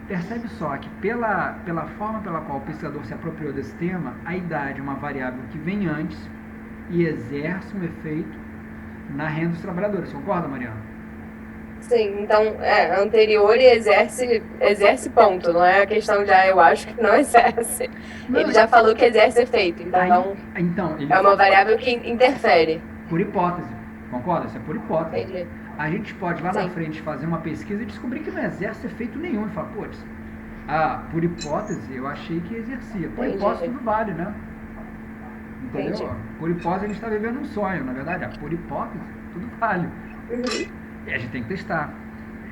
Percebe só que pela forma pela qual o pesquisador se apropriou desse tema, a idade é uma variável que vem antes e exerce um efeito na renda dos trabalhadores. Concorda, Mariana? Sim, então anterior e exerce ponto, não é a questão de eu acho que não exerce. Não, ele já falou que exerce efeito, então ele é uma variável que interfere. Por hipótese, concorda? Isso é por hipótese. Entendi. A gente pode lá na frente fazer uma pesquisa e descobrir que não exerce efeito nenhum e falar, putz, por hipótese eu achei que exercia. Por hipótese tudo vale, né? Entendeu? Entendi. Por hipótese a gente está vivendo um sonho, na verdade. Por hipótese tudo vale. E a gente tem que testar.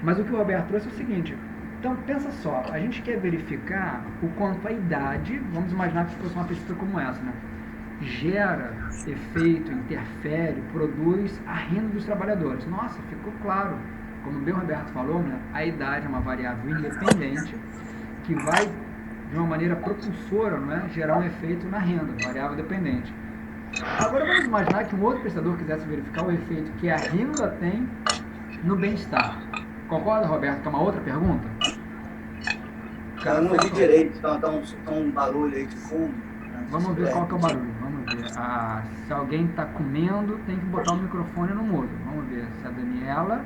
Mas o que o Roberto trouxe é o seguinte, então pensa só, a gente quer verificar o quanto a idade, vamos imaginar que fosse uma pesquisa como essa, né? Gera efeito, interfere, produz a renda dos trabalhadores. Nossa, ficou claro. Como bem o Roberto falou, né? A idade é uma variável independente que vai, de uma maneira propulsora, né? Gerar um efeito na renda, variável dependente. Agora vamos imaginar que um outro pesquisador quisesse verificar o efeito que a renda tem no bem-estar. Concorda, Roberto, que é uma outra pergunta? Eu não ouvi direito, tá um barulho aí de fundo. Vamos ver qual que é o barulho. Vamos ver. Se alguém está comendo, tem que botar o microfone no mudo. Vamos ver se é a Daniela,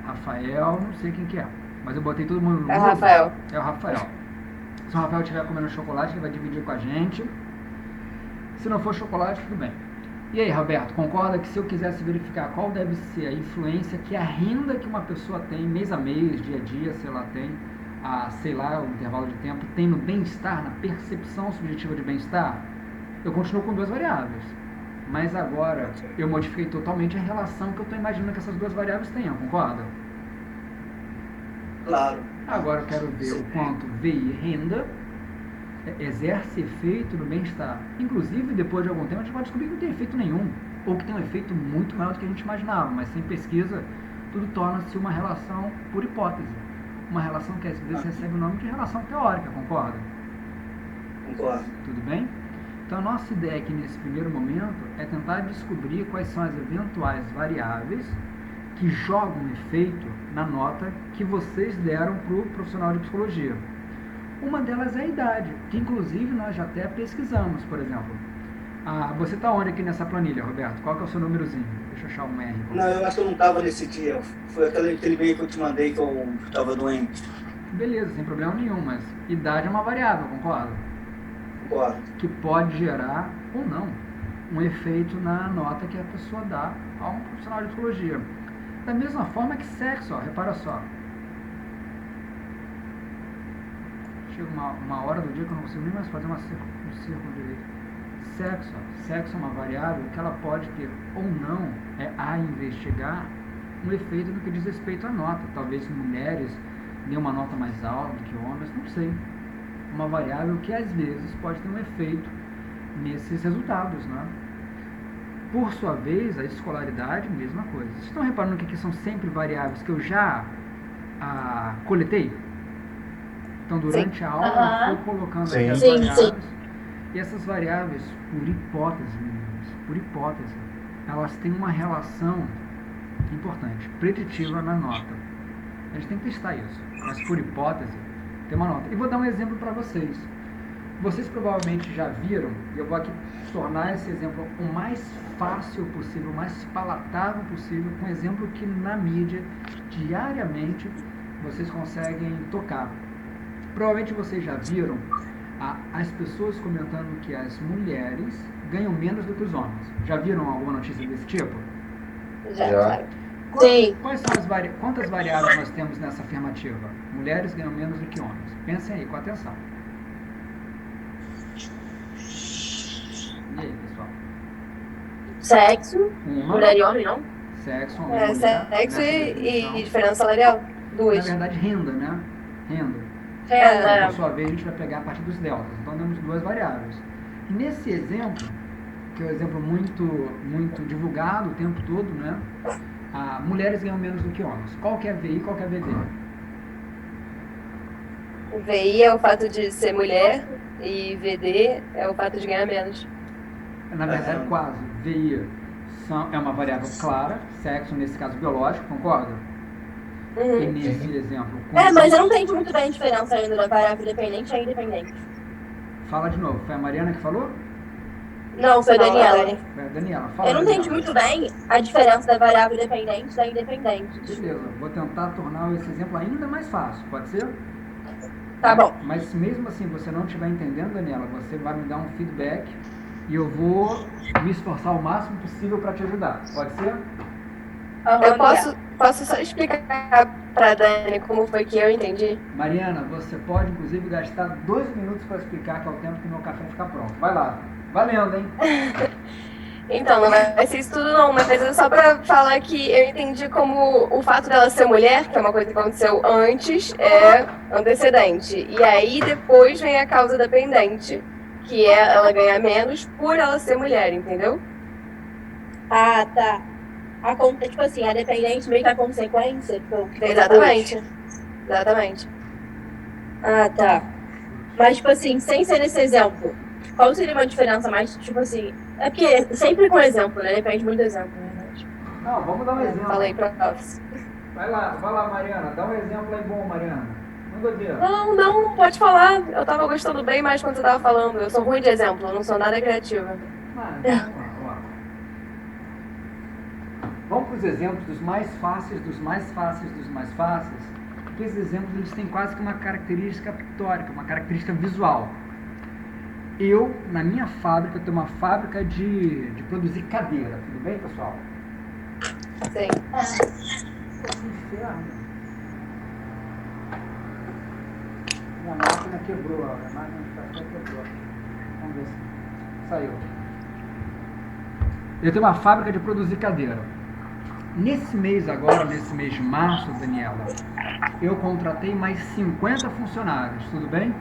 Rafael, não sei quem que é. Mas eu botei todo mundo no mudo. É o Rafael. É o Rafael. Se o Rafael estiver comendo chocolate, ele vai dividir com a gente. Se não for chocolate, tudo bem. E aí, Roberto, concorda que se eu quisesse verificar qual deve ser a influência que a renda que uma pessoa tem mês a mês, dia a dia, sei lá, tem, sei lá, o intervalo de tempo, tem no bem-estar, na percepção subjetiva de bem-estar, eu continuo com duas variáveis. Mas agora eu modifiquei totalmente a relação que eu estou imaginando que essas duas variáveis tenham, concorda? Claro. Agora eu quero ver o quanto VI renda exerce efeito no bem-estar. Inclusive, depois de algum tempo, a gente vai descobrir que não tem efeito nenhum. ou que tem um efeito muito maior do que a gente imaginava, mas sem pesquisa tudo torna-se uma relação por hipótese, uma relação que às vezes recebe o nome de relação teórica, concorda? Concordo. Tudo bem? Então a nossa ideia aqui nesse primeiro momento é tentar descobrir quais são as eventuais variáveis que jogam efeito na nota que vocês deram para o profissional de psicologia. Uma delas é a idade, que inclusive nós já até pesquisamos, por exemplo. Você está onde aqui nessa planilha, Roberto? Qual que é o seu númerozinho? Deixa eu achar um R. Não, eu acho que eu não estava nesse dia. Foi aquele e-mail que eu te mandei que eu estava doente. Beleza, sem problema nenhum, mas idade é uma variável, concorda? Concordo. Que pode gerar, ou não, um efeito na nota que a pessoa dá a um profissional de psicologia. Da mesma forma que sexo, ó, repara só. Chega uma hora do dia que eu não consigo nem mais fazer um círculo direito. Sexo é uma variável que ela pode ter ou não, a investigar, um efeito no que diz respeito à nota. Talvez mulheres dêem uma nota mais alta do que homens, não sei. Uma variável que às vezes pode ter um efeito nesses resultados, né? Por sua vez, a escolaridade, mesma coisa. Vocês estão reparando que aqui são sempre variáveis que eu já coletei? Então, durante a aula, eu estou colocando aqui as variáveis. E essas variáveis, por hipótese, meninos, por hipótese, elas têm uma relação importante, preditiva na nota. A gente tem que testar isso, mas por hipótese, tem uma nota. E vou dar um exemplo para vocês. Vocês provavelmente já viram, e eu vou aqui tornar esse exemplo o mais fácil possível, o mais palatável possível, com um exemplo que na mídia, diariamente, vocês conseguem tocar. Provavelmente vocês já viram as pessoas comentando que as mulheres ganham menos do que os homens. Já viram alguma notícia desse tipo? Já. Sim. Quantas variáveis nós temos nessa afirmativa? Mulheres ganham menos do que homens. Pensem aí, com atenção. E aí, pessoal? Sexo, Uma. mulher e homem, não? Sexo, homem, mulher. Sexo nessa e definição. diferença salarial? Na Duas. verdade, renda, né? Renda. Por sua vez, a gente vai pegar a partir dos deltas. Então, temos duas variáveis. E nesse exemplo, que é um exemplo muito divulgado o tempo todo, né? Mulheres ganham menos do que homens. Qual que é VI e qual que é VD? O VI é o fato de ser mulher e VD é o fato de ganhar menos. Na verdade, quase. VI é uma variável clara, sexo, nesse caso, biológico, concorda? E nesse exemplo... Mas eu não entendi muito bem a diferença ainda da variável dependente e independente. Fala de novo. Foi a Mariana que falou? Não, foi a Daniela. Foi a Daniela. Fala, Eu não entendi Daniela. muito bem a diferença da variável dependente e da independente. Beleza, vou tentar tornar esse exemplo ainda mais fácil, pode ser? Tá bom. Mas mesmo assim, você não estiver entendendo, Daniela, você vai me dar um feedback e eu vou me esforçar o máximo possível para te ajudar, pode ser? Eu posso só explicar pra Dani como foi que eu entendi? Mariana, você pode inclusive gastar 2 minutos para explicar, que é o tempo que meu café fica pronto. Vai lá, valendo, hein? Então, não vai ser isso tudo não, mas é só pra falar que eu entendi como o fato dela ser mulher, que é uma coisa que aconteceu antes, é antecedente. E aí depois vem a causa dependente, que é ela ganhar menos por ela ser mulher, entendeu? Ah, tá. Tipo assim, a dependente meio que a consequência. Tipo, que vem Exatamente. depois. Exatamente. Ah, tá. Mas, tipo assim, sem ser esse exemplo, qual seria uma diferença mais, tipo assim... É porque sempre com exemplo, né? Depende muito do exemplo, né? Não, vamos dar um exemplo. Falei pra Office. Vai lá, Mariana, dá um exemplo aí bom, Mariana. Manda ver. Não, pode falar. Eu tava gostando bem mais quando você tava falando. Eu sou ruim de exemplo, eu não sou nada criativa. Vamos lá. Vamos para os exemplos dos mais fáceis, porque esses exemplos eles têm quase que uma característica pictórica, uma característica visual. Eu, na minha fábrica, tenho uma fábrica de produzir cadeira, tudo bem, pessoal? Sim. Que inferno. Minha máquina quebrou, a máquina de café quebrou. Vamos ver se saiu. Eu tenho uma fábrica de produzir cadeira. Nesse mês agora, nesse mês de março, Daniela, eu contratei mais 50 funcionários, tudo bem?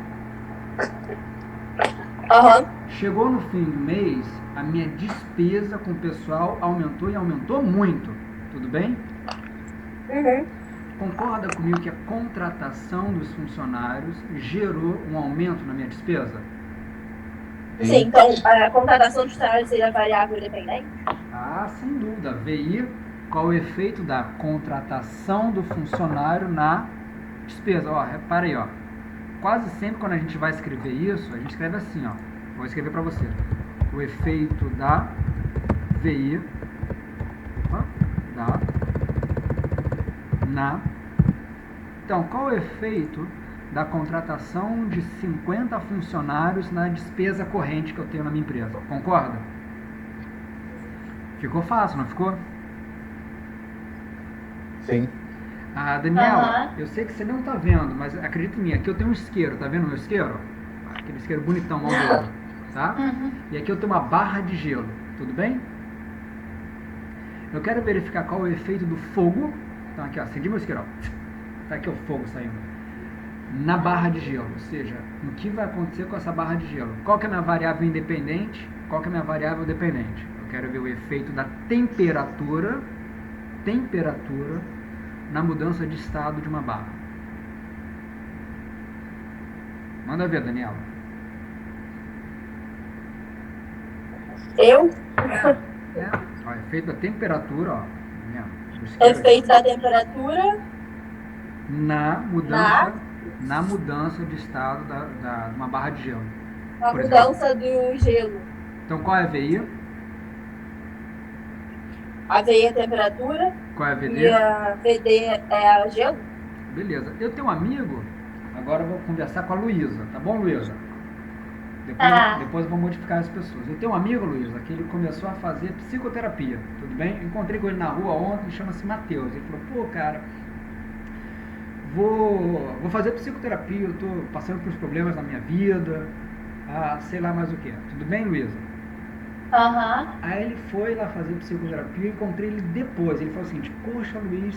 Aham. Chegou no fim do mês, a minha despesa com o pessoal aumentou e aumentou muito. Tudo bem? Uhum. Concorda comigo que a contratação dos funcionários gerou um aumento na minha despesa? Sim, então a contratação de funcionários seria variável dependente? Ah, sem dúvida. VI, qual o efeito da contratação do funcionário na despesa? Ó, repara aí, ó. Quase sempre quando a gente vai escrever isso, a gente escreve assim, ó. Vou escrever para você. O efeito da VI Então, qual o efeito da contratação de 50 funcionários na despesa corrente que eu tenho na minha empresa? Concorda? Ficou fácil, não ficou? Sim. Ah, Daniela, eu sei que você não tá vendo, mas acredita em mim, aqui eu tenho um isqueiro, tá vendo o meu isqueiro? Aquele isqueiro bonitão, maldoso, tá? E aqui eu tenho uma barra de gelo, tudo bem? Eu quero verificar qual é o efeito do fogo. Então aqui, ó, acendi meu isqueiro, ó. Tá aqui o fogo saindo. Na barra de gelo, ou seja, o que vai acontecer com essa barra de gelo? Qual que é a minha variável independente? Qual que é a minha variável dependente? Eu quero ver o efeito da temperatura na mudança de estado de uma barra. Manda ver, Daniela. Eu? Ó, efeito da temperatura, ó. Efeito da temperatura na mudança de estado de uma barra de gelo. a mudança do gelo. Então, qual é a VI? A VI é a temperatura. Qual é a VD? E a VD é a gelo. Beleza. Eu tenho um amigo, agora eu vou conversar com a Luísa, tá bom, Luísa? Depois eu vou modificar as pessoas. Eu tenho um amigo, Luísa, que ele começou a fazer psicoterapia, tudo bem? Encontrei com ele na rua ontem, chama-se Matheus. Ele falou, pô, cara, vou fazer psicoterapia, eu tô passando por problemas na minha vida, sei lá mais o que. Tudo bem, Luísa? Aí ele foi lá fazer psicoterapia, encontrei ele depois. Ele falou o seguinte, poxa, Luiz,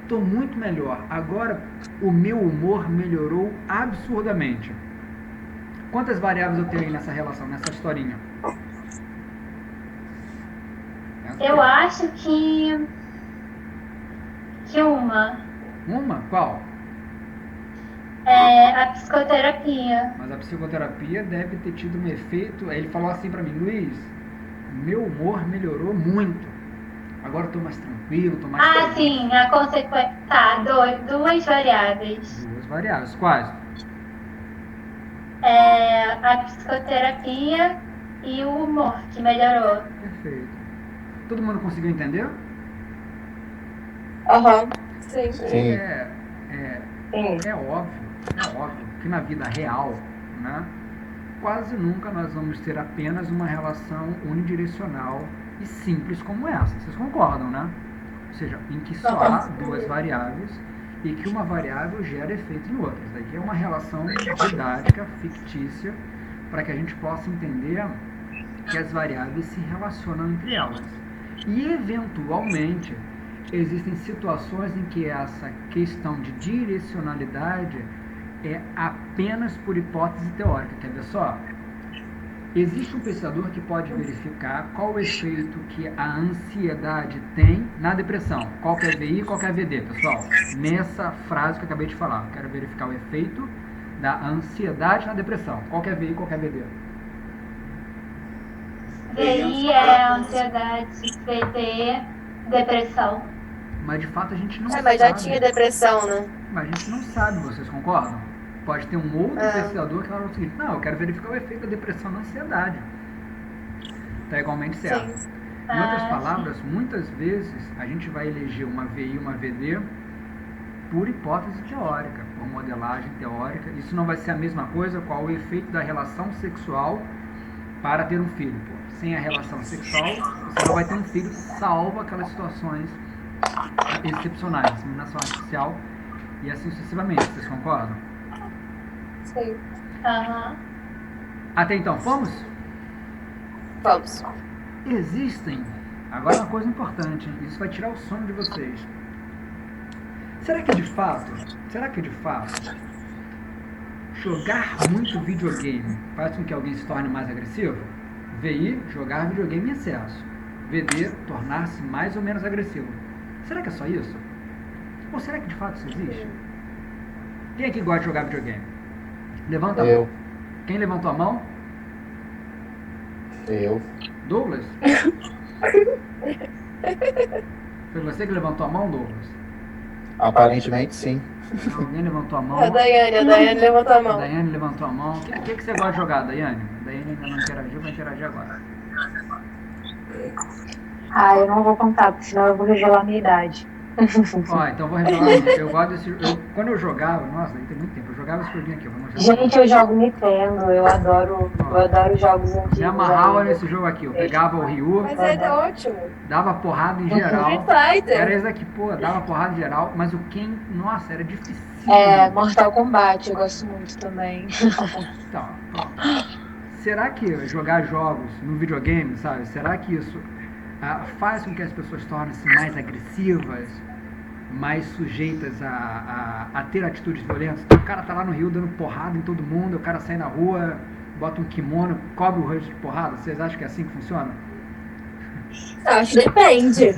tô muito melhor. Agora o meu humor melhorou absurdamente. Quantas variáveis eu tenho aí nessa relação, nessa historinha? Eu acho que uma. Uma? Qual? É a psicoterapia. Mas a psicoterapia deve ter tido um efeito. Aí ele falou assim pra mim, Luiz, meu humor melhorou muito. Agora eu tô mais tranquilo, tô mais feliz. Sim, a consequência. Tá, duas variáveis. Duas variáveis. Quais? A psicoterapia e o humor, que melhorou. Perfeito. Todo mundo conseguiu entender? Aham. Sim. Sim. É óbvio que na vida real, né, quase nunca nós vamos ter apenas uma relação unidirecional e simples como essa. Vocês concordam, né? Ou seja, em que só há duas variáveis e que uma variável gera efeito em outra. Isso daqui é uma relação didática, fictícia, para que a gente possa entender que as variáveis se relacionam entre elas. E, eventualmente, existem situações em que essa questão de direcionalidade é apenas por hipótese teórica. Quer ver só? Existe um pesquisador que pode verificar qual o efeito que a ansiedade tem na depressão. Qual que é VI e qual que é VD, pessoal? Nessa frase que eu acabei de falar. Eu quero verificar o efeito da ansiedade na depressão. Qual que é VI e qual que é VD? VI é ansiedade, VD, depressão. Mas de fato a gente não sabe. Mas já tinha depressão, né? Mas a gente não sabe, vocês concordam? Pode ter um outro pesquisador que fala o seguinte, não, eu quero verificar o efeito da depressão na ansiedade. Está igualmente certo. Em outras palavras, muitas vezes a gente vai eleger uma VI e uma VD por hipótese teórica, por modelagem teórica. Isso não vai ser a mesma coisa qual o efeito da relação sexual para ter um filho. Pô, sem a relação sexual, você não vai ter um filho, salvo aquelas situações excepcionais, inseminação artificial e assim sucessivamente. Vocês concordam? Sim. Até então, fomos? Vamos. Existem, agora uma coisa importante, hein? Isso vai tirar o sono de vocês. Será que de fato Jogar muito videogame faz com que alguém se torne mais agressivo? VI, jogar videogame em excesso. VD, tornar-se mais ou menos agressivo. Será que é só isso? Ou será que de fato isso existe? Quem aqui gosta de jogar videogame? Levanta a mão. Eu. Quem levantou a mão? Eu. Douglas? Foi você que levantou a mão, Douglas? Aparentemente, sim. Alguém levantou a mão? A Daiane levantou a A mão. Daiane levantou a mão. O que você gosta de jogar, Daiane? A Daiane ainda não interagiu, vai interagir agora. Ah, eu não vou contar, porque senão eu vou revelar a minha idade. Ó, então vou revelar. Eu gosto desse. Quando eu jogava, nossa, aí tem muito tempo, eu jogava esse joguinho aqui. Eu vou mostrar pra Gente, eu jogo Nintendo, eu adoro jogos antigos. Me amarrava ainda. nesse jogo aqui. Eu pegava o Ryu, Mas é ótimo. dava porrada em geral. Street Fighter. Era esse daqui, pô, dava porrada em geral, mas o Ken, nossa, era difícil. Mortal Kombat, eu gosto muito também. Então, pronto. Será que jogar jogos no videogame, sabe? Será que isso faz com que as pessoas tornem-se mais agressivas, mais sujeitas a ter atitudes violentas? O cara tá lá no Rio dando porrada em todo mundo, o cara sai na rua, bota um kimono, cobre o rosto de porrada. Vocês acham que é assim que funciona? Acho que depende.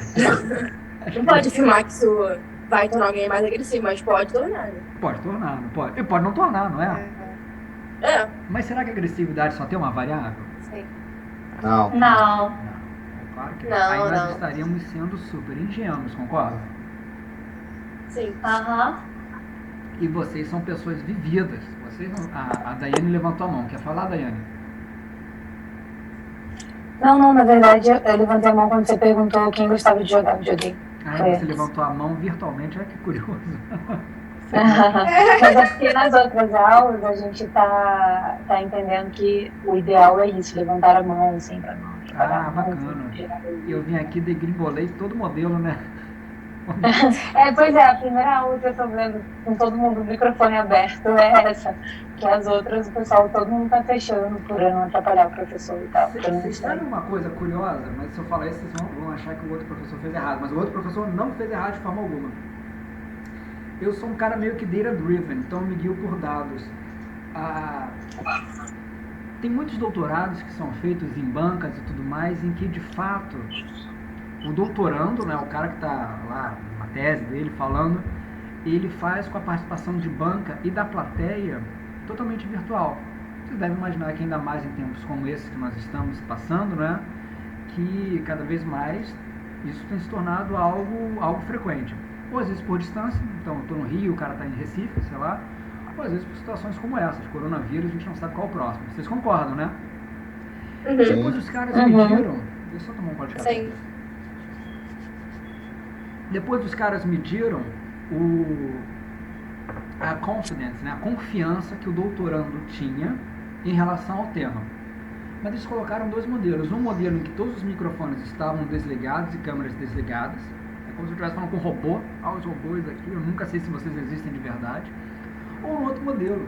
Não pode afirmar que isso vai tornar alguém mais agressivo, mas pode tornar, né? Pode tornar, não pode? E pode não tornar, não é? É, Mas será que a agressividade só tem uma variável? Sim. Não. Não. Não. É claro que Não, aí nós não. estaríamos sendo super ingênuos, concorda? Sim. Aham. E vocês são pessoas vividas. Vocês não... a Daiane levantou a mão. Quer falar, Daiane? Não, na verdade, eu levantei a mão quando você perguntou quem gostava de jogar videogame. Aí você levantou a mão virtualmente. Olha que curioso. Mas é porque nas outras aulas a gente tá entendendo que o ideal é isso, levantar a mão, sempre a mão. Ah, bacana. Eu vim aqui, degringolei todo modelo, né? Pois é, a primeira aula que eu tô vendo com todo mundo o microfone aberto é essa. Que as outras, o pessoal, todo mundo tá fechando por não atrapalhar o professor e tal. Vocês sabem uma coisa curiosa, mas se eu falar isso, vocês vão achar que o outro professor fez errado. Mas o outro professor não fez errado de forma alguma. Eu sou um cara meio que data-driven, então eu me guio por dados. Tem muitos doutorados que são feitos em bancas e tudo mais, em que de fato o doutorando, né, o cara que está lá na tese dele falando, ele faz com a participação de banca e da plateia totalmente virtual. Vocês devem imaginar que ainda mais em tempos como esses que nós estamos passando, né, que cada vez mais isso tem se tornado algo frequente. Ou às vezes por distância, então eu estou no Rio, o cara está em Recife, sei lá, ou às vezes por situações como essas, coronavírus, a gente não sabe qual é o próximo. Vocês concordam, né? Depois os caras mediram... Deixa eu só tomar um pó de café. Sim. Depois os caras mediram a confidence, né, a confiança que o doutorando tinha em relação ao tema. Mas eles colocaram dois modelos. Um modelo em que todos os microfones estavam desligados e câmeras desligadas. É como se eu estivesse falando com um robô. Os robôs aqui, eu nunca sei se vocês existem de verdade. Ou um outro modelo,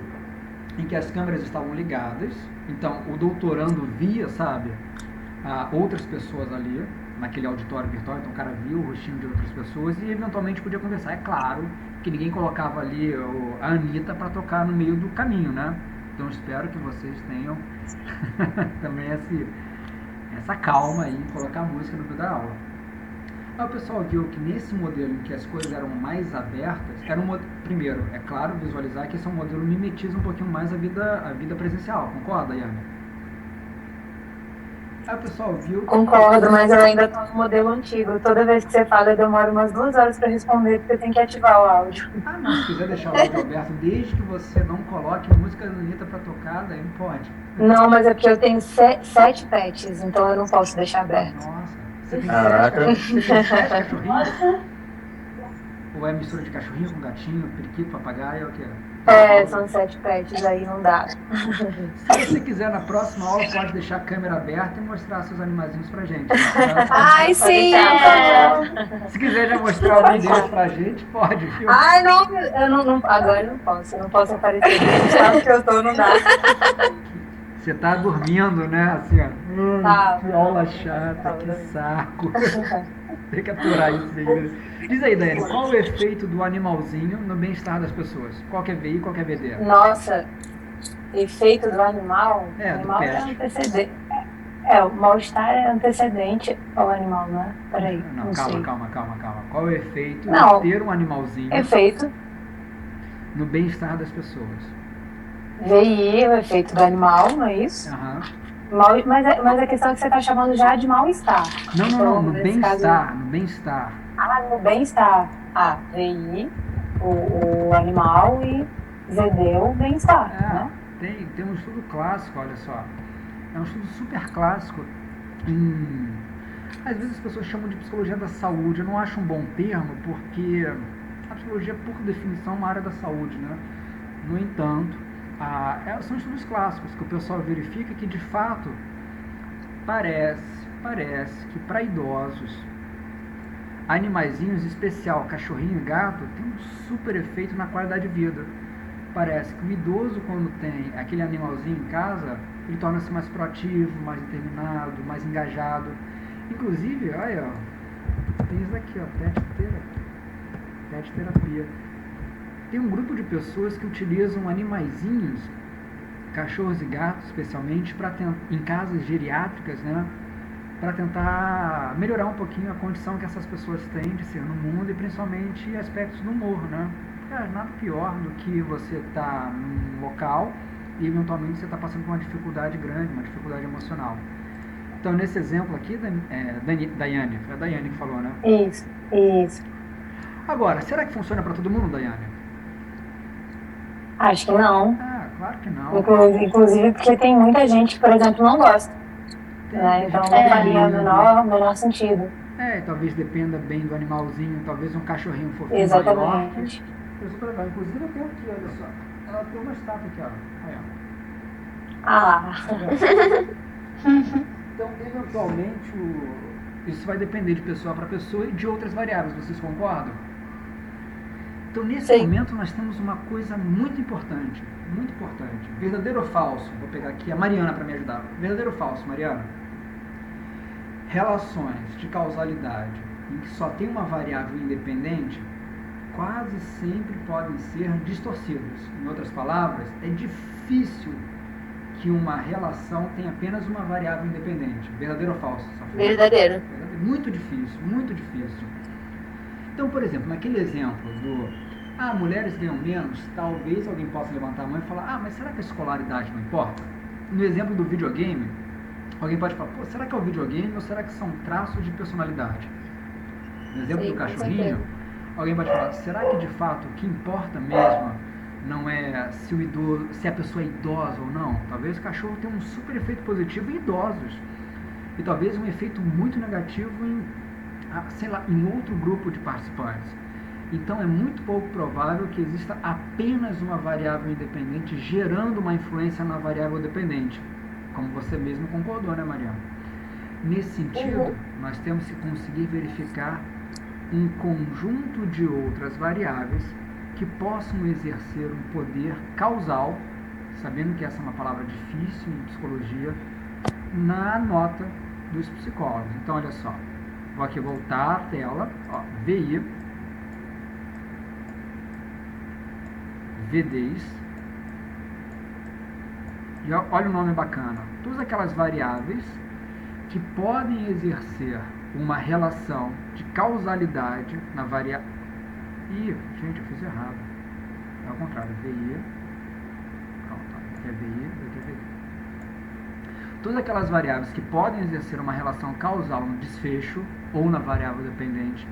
em que as câmeras estavam ligadas. Então, o doutorando via, sabe, outras pessoas ali, naquele auditório virtual. Então, o cara via o rostinho de outras pessoas e, eventualmente, podia conversar. É claro que ninguém colocava ali a Anitta para tocar no meio do caminho, né? Então, espero que vocês tenham também essa calma aí em colocar a música no meio da aula. Aí o pessoal viu que nesse modelo em que as coisas eram mais abertas, era primeiro, é claro, visualizar que esse é um modelo que mimetiza um pouquinho mais a vida presencial, concorda, Yane? Aí o pessoal viu... Concordo, mas eu ainda tô no modelo antigo. Toda vez que você fala, eu demoro umas 2 horas para responder, porque eu tenho que ativar o áudio. Não, se quiser deixar o áudio aberto, desde que você não coloque música bonita para tocar, daí não pode. Não, mas é porque eu tenho 7 pets, então eu não posso deixar aberto. Nossa, você tem Caraca. 7 cachorrinhos? Ou é mistura de cachorrinho com gatinho, periquito, papagaio, ou o que São 7 pets, aí não dá. Se você quiser, na próxima aula, pode deixar a câmera aberta e mostrar seus animaizinhos pra gente. Ai, sim! Se quiser já mostrar o vídeo deles pra gente, pode, viu? Ai, não, agora eu não posso. Eu não posso aparecer no estado que eu tô, não dá. Você tá dormindo, né? Assim, ó. Tá. Que aula chata, que saco. Tem que aturar isso, né? Diz aí, Daiane, qual o efeito do animalzinho no bem-estar das pessoas? Qual que é VI, qual que é VD? Nossa, efeito do animal, É, o do animal é pet. antecedente. O mal-estar é antecedente ao animal, né? Peraí, Não, não sei. calma. Qual é o efeito Não. de ter um animalzinho Efeito no bem-estar das pessoas? VI, o efeito do animal, não é isso? Aham. Mas a questão é que você está chamando já de mal-estar. Não, Então, no nesse caso, bem-estar. no bem-estar. VI, o animal, e ZD, o bem-estar, né? Tem um estudo clássico, olha só. É um estudo super clássico. Às vezes as pessoas chamam de psicologia da saúde. Eu não acho um bom termo, porque a psicologia, por definição, é uma área da saúde, né? No entanto, são estudos clássicos que o pessoal verifica que, de fato, parece que para idosos, animaizinhos, em especial cachorrinho e gato, tem um super efeito na qualidade de vida. Parece que o idoso, quando tem aquele animalzinho em casa, ele torna-se mais proativo, mais determinado, mais engajado. Inclusive, olha, tem isso aqui, ó, pet terapia. Tem um grupo de pessoas que utilizam animaizinhos, cachorros e gatos especialmente, em casas geriátricas, né, para tentar melhorar um pouquinho a condição que essas pessoas têm de ser no mundo, e principalmente aspectos do humor, né? Cara, nada pior do que você estar num local e eventualmente você está passando por uma dificuldade grande, uma dificuldade emocional. Então, nesse exemplo aqui, Daiane, foi a Daiane que falou, né? Isso. Agora, será que funciona para todo mundo, Daiane? Acho que não. Claro que não. Inclusive porque tem muita gente que, por exemplo, não gosta. Né? Então não faria o menor sentido. Talvez dependa bem do animalzinho, talvez um cachorrinho fofinho. Exatamente. É super legal. Inclusive eu tenho aqui, olha só. Ela tem uma estátua aqui, ó. Aí, ó. Então, eventualmente, isso vai depender de pessoa para pessoa e de outras variáveis, vocês concordam? Então, nesse momento, nós temos uma coisa muito importante. Verdadeiro ou falso? Vou pegar aqui a Mariana para me ajudar. Verdadeiro ou falso, Mariana? Relações de causalidade em que só tem uma variável independente quase sempre podem ser distorcidas. Em outras palavras, é difícil que uma relação tenha apenas uma variável independente. Verdadeiro ou falso? Verdadeiro. Muito difícil. Então, por exemplo, naquele exemplo mulheres ganham menos, talvez alguém possa levantar a mão e falar, mas será que a escolaridade não importa? No exemplo do videogame, alguém pode falar, será que é o videogame ou será que são traços de personalidade? No exemplo do cachorrinho, alguém pode falar, será que de fato o que importa mesmo não é se a pessoa é idosa ou não? Talvez o cachorro tenha um super efeito positivo em idosos e talvez um efeito muito negativo em outro grupo de participantes. Então é muito pouco provável que exista apenas uma variável independente gerando uma influência na variável dependente, como você mesmo concordou, né, Mariana? Nesse sentido, nós temos que conseguir verificar um conjunto de outras variáveis que possam exercer um poder causal, sabendo que essa é uma palavra difícil em psicologia, na nota dos psicólogos. Então, olha só, vou aqui voltar à tela, VI, VDs, e olha o nome bacana, todas aquelas variáveis que podem exercer uma relação de causalidade na variável. Gente, eu fiz errado. É ao contrário, VI. Aqui é VI, aqui é VI. Todas aquelas variáveis que podem exercer uma relação causal no desfecho ou na variável dependente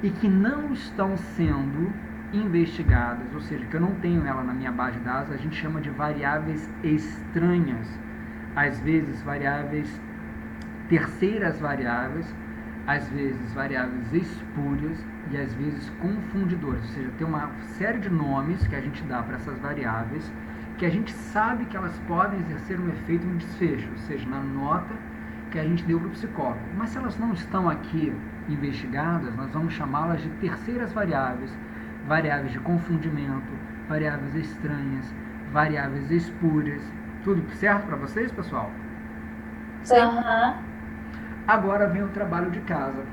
e que não estão sendo investigadas, ou seja, que eu não tenho ela na minha base de dados, a gente chama de variáveis estranhas. Às vezes, terceiras variáveis, às vezes variáveis espúrias e às vezes confundidoras, ou seja, tem uma série de nomes que a gente dá para essas variáveis que a gente sabe que elas podem exercer um efeito no desfecho, ou seja, na nota que a gente deu para o psicólogo. Mas se elas não estão aqui investigadas, nós vamos chamá-las de terceiras variáveis, variáveis de confundimento, variáveis estranhas, variáveis espúrias. Tudo certo para vocês, pessoal? Sim. Agora vem o trabalho de casa.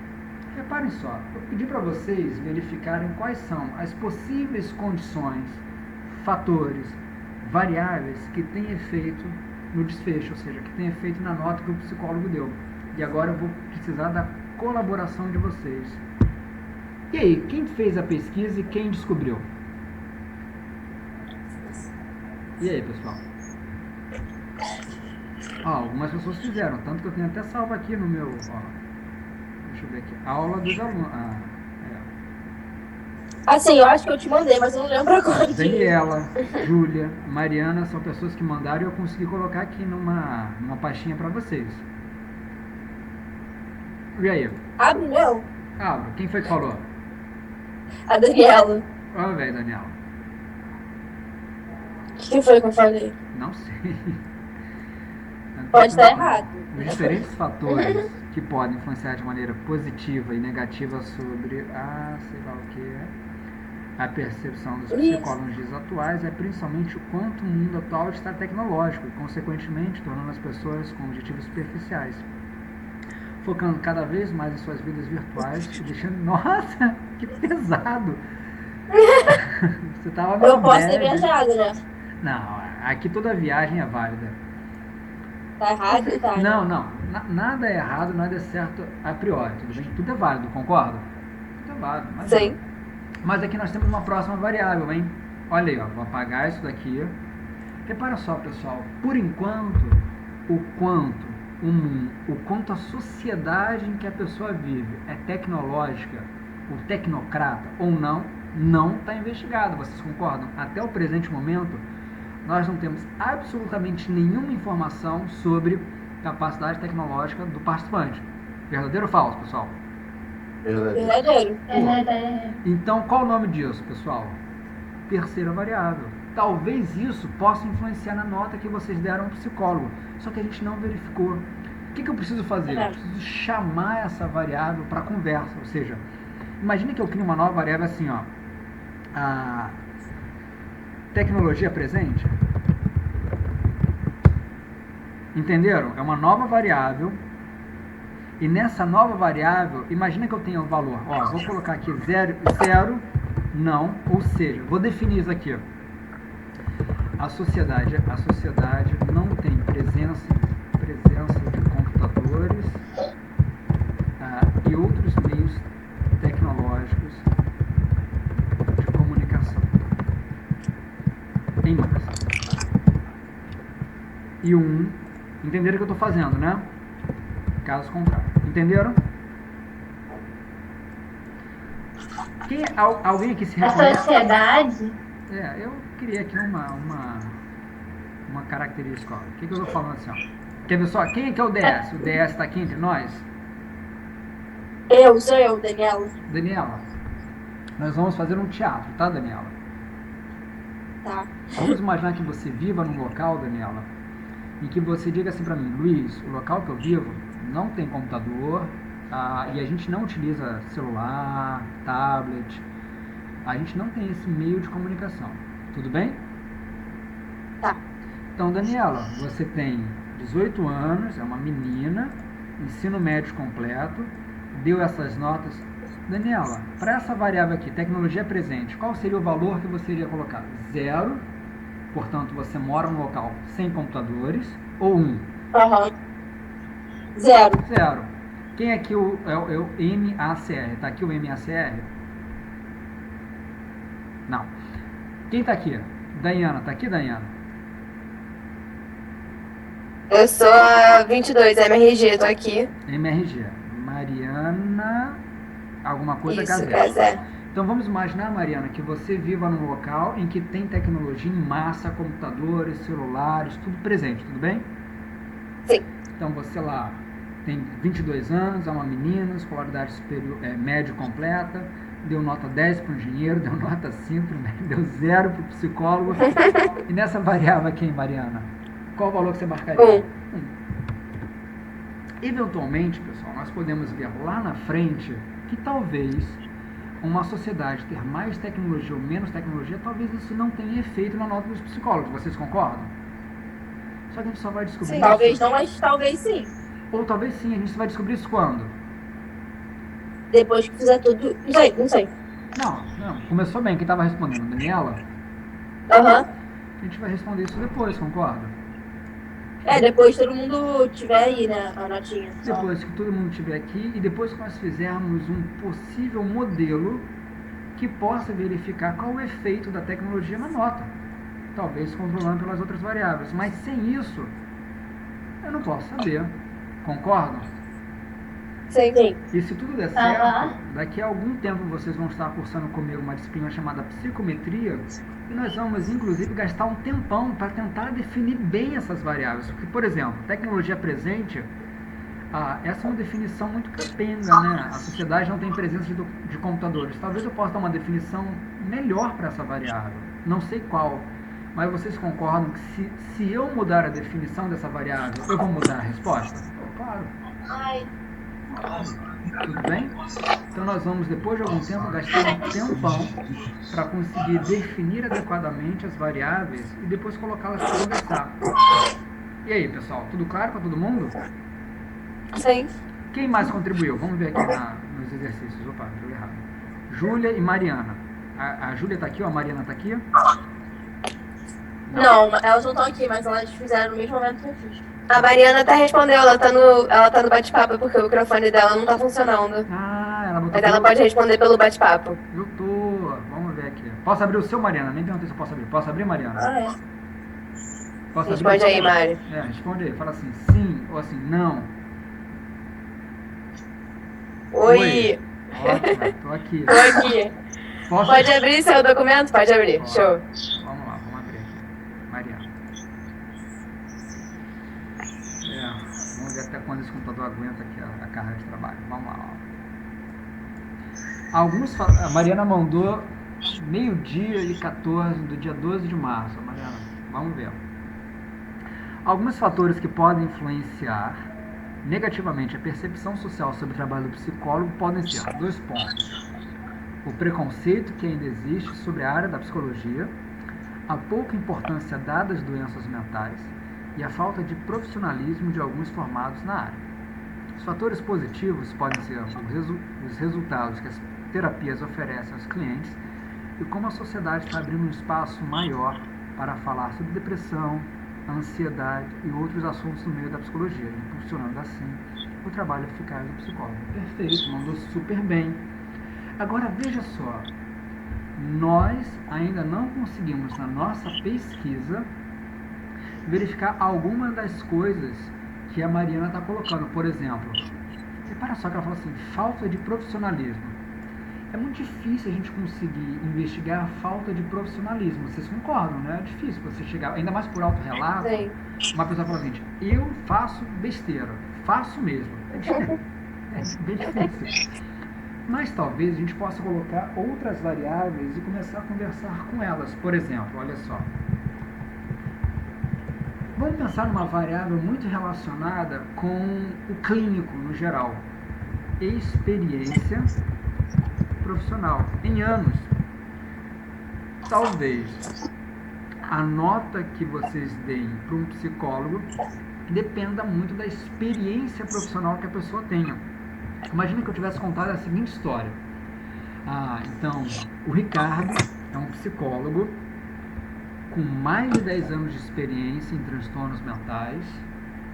Reparem só, eu pedi para vocês verificarem quais são as possíveis condições, fatores, variáveis que têm efeito no desfecho, ou seja, que têm efeito na nota que o psicólogo deu. E agora eu vou precisar da colaboração de vocês. E aí, quem fez a pesquisa e quem descobriu? E aí, pessoal? Algumas pessoas fizeram, tanto que eu tenho até salvo aqui no meu... deixa eu ver aqui. Aula dos alunos. Assim, eu acho que eu te mandei, mas eu não lembro agora. Daniela, Júlia, Mariana são pessoas que mandaram e eu consegui colocar aqui numa pastinha para vocês. E aí? Abre, não. Abre. Quem foi que falou? A Daniela. Ó, velho, Daniela. O que foi que eu falei? Não sei. Pode estar errado. Os diferentes fatores que podem influenciar de maneira positiva e negativa sobre sei lá o que a percepção dos psicólogos nos dias atuais é principalmente o quanto o mundo atual está tecnológico e, consequentemente, tornando as pessoas com objetivos superficiais, focando cada vez mais em suas vidas virtuais e deixando... Nossa, que pesado! Você tava meio Eu posso ter bad. viajado, né? Não, aqui toda viagem é válida. Tá errado, tá? Não. Nada é errado, nada é certo a priori. Tudo bem? Tudo é válido, concorda? Tudo é válido. Sim. Mas aqui nós temos uma próxima variável, hein? Olha aí, ó. Vou apagar isso daqui. Repara só, pessoal. Por enquanto, o quanto a sociedade em que a pessoa vive é tecnológica, ou tecnocrata ou não está investigado. Vocês concordam? Até o presente momento, nós não temos absolutamente nenhuma informação sobre capacidade tecnológica do participante. Verdadeiro ou falso, pessoal? Verdadeiro. Então, qual o nome disso, pessoal? Terceira variável. Talvez isso possa influenciar na nota que vocês deram ao psicólogo, só que a gente não verificou. O que eu preciso fazer? Eu preciso chamar essa variável para conversa, ou seja, imagine que eu crio uma nova variável assim, ó. A tecnologia presente. Entenderam? É uma nova variável. E nessa nova variável, imagina que eu tenha o valor. Vou colocar aqui 0, não. Ou seja, vou definir isso aqui. A sociedade não tem presença de computadores e outros meios tecnológicos de comunicação em massa. E entenderam o que eu estou fazendo, né? Caso contrário. Entenderam? Alguém aqui se A reconhece? sociedade? Eu queria aqui uma característica. O que eu estou falando assim? Ó. Quer ver só? Quem é que é o DS? O DS está aqui entre nós? Sou eu, Daniela. Daniela, nós vamos fazer um teatro, tá, Daniela? Tá. Vamos imaginar que você viva num local, Daniela, e que você diga assim para mim: Luiz, o local que eu vivo não tem computador e a gente não utiliza celular, tablet, a gente não tem esse meio de comunicação. Tudo bem? Tá. Então, Daniela, você tem 18 anos, é uma menina, ensino médio completo, deu essas notas. Daniela, para essa variável aqui, tecnologia presente, qual seria o valor que você iria colocar? 0, portanto, você mora num local sem computadores, ou 1? 0. Quem aqui é o MACR? Tá aqui o MACR? Não. Quem tá aqui? Daiana, tá aqui, Daiana? Eu sou a 22, MRG, tô aqui. MRG. Mariana, alguma coisa Isso, Gazé. Então vamos imaginar, Mariana, que você viva num local em que tem tecnologia em massa, computadores, celulares, tudo presente, tudo bem? Sim. Então você lá tem 22 anos, é uma menina, escolaridade superior, médio completa, deu nota 10 para o engenheiro, deu nota 5 para o médico, deu 0 para o psicólogo. E nessa variável aqui, Mariana, qual o valor que você marcaria? 1. Eventualmente, pessoal, nós podemos ver lá na frente que talvez uma sociedade ter mais tecnologia ou menos tecnologia, talvez isso não tenha efeito na nota dos psicólogos. Vocês concordam? Só que a gente só vai descobrir isso. Talvez não, mas talvez sim. Ou talvez sim, a gente vai descobrir isso quando? Depois que fizer tudo. Não sei. Não. Começou bem, quem estava respondendo? Daniela? A gente vai responder isso depois, concorda? Depois todo mundo tiver aí, né, a notinha. Só. Depois que todo mundo estiver aqui e depois que nós fizermos um possível modelo que possa verificar qual o efeito da tecnologia na nota. Talvez controlando pelas outras variáveis. Mas sem isso, eu não posso saber. Concordam? Sim. E se tudo der certo, daqui a algum tempo vocês vão estar cursando comigo uma disciplina chamada psicometria e nós vamos, inclusive, gastar um tempão para tentar definir bem essas variáveis. Porque, por exemplo, tecnologia presente, essa é uma definição muito capenga, né? A sociedade não tem presença de computadores. Talvez eu possa dar uma definição melhor para essa variável. Não sei qual. Mas vocês concordam que se eu mudar a definição dessa variável, eu vou mudar a resposta? Claro. Tudo bem? Então nós vamos, depois de algum tempo, gastar um tempão para conseguir definir adequadamente as variáveis e depois colocá-las para conversar. E aí, pessoal, tudo claro para todo mundo? Sim. Quem mais contribuiu? Vamos ver aqui nos exercícios. Opa, deu errado. Júlia e Mariana. A Júlia está aqui ou a Mariana está aqui? Não, elas não estão aqui, mas elas fizeram no mesmo momento que eu fiz. A Mariana até respondeu, ela tá no bate-papo porque o microfone dela não tá funcionando. Ela botou. Mas ela pode responder pelo bate-papo. Eu tô. Vamos ver aqui. Posso abrir o seu, Mariana? Nem perguntei se eu posso abrir. Posso abrir, Mariana? Posso responde abrir? aí, Mário. Responde aí. Fala assim, sim ou assim, não. Oi. Ótimo, tô aqui. Tô aqui. Pode abrir seu documento? Pode abrir. Show. Vamos lá, vamos abrir aqui. Mariana. Vamos ver até quando esse computador aguenta aqui a carga de trabalho. Vamos lá. A Mariana mandou 12h14 do dia 12 de março. Mariana, vamos ver. Alguns fatores que podem influenciar negativamente a percepção social sobre o trabalho do psicólogo podem ser 2 pontos. O preconceito que ainda existe sobre a área da psicologia, a pouca importância dada às doenças mentais e a falta de profissionalismo de alguns formados na área. Os fatores positivos podem ser os resultados que as terapias oferecem aos clientes e como a sociedade está abrindo um espaço maior para falar sobre depressão, ansiedade e outros assuntos no meio da psicologia, impulsionando assim o trabalho eficaz do psicólogo. Perfeito, mandou super bem. Agora veja só, nós ainda não conseguimos na nossa pesquisa verificar alguma das coisas que a Mariana está colocando. Por exemplo, repara só que ela fala assim, falta de profissionalismo. É muito difícil a gente conseguir investigar a falta de profissionalismo. Vocês concordam, né? É difícil você chegar, ainda mais por autorrelato. Sim. Uma pessoa fala assim, eu faço besteira, faço mesmo. É bem difícil. Mas talvez a gente possa colocar outras variáveis e começar a conversar com elas. Por exemplo, olha só. Vamos pensar numa variável muito relacionada com o clínico no geral. Experiência profissional. Em anos, talvez a nota que vocês deem para um psicólogo dependa muito da experiência profissional que a pessoa tenha. Imagina que eu tivesse contado a seguinte história. Então, o Ricardo é um psicólogo com mais de 10 anos de experiência em transtornos mentais,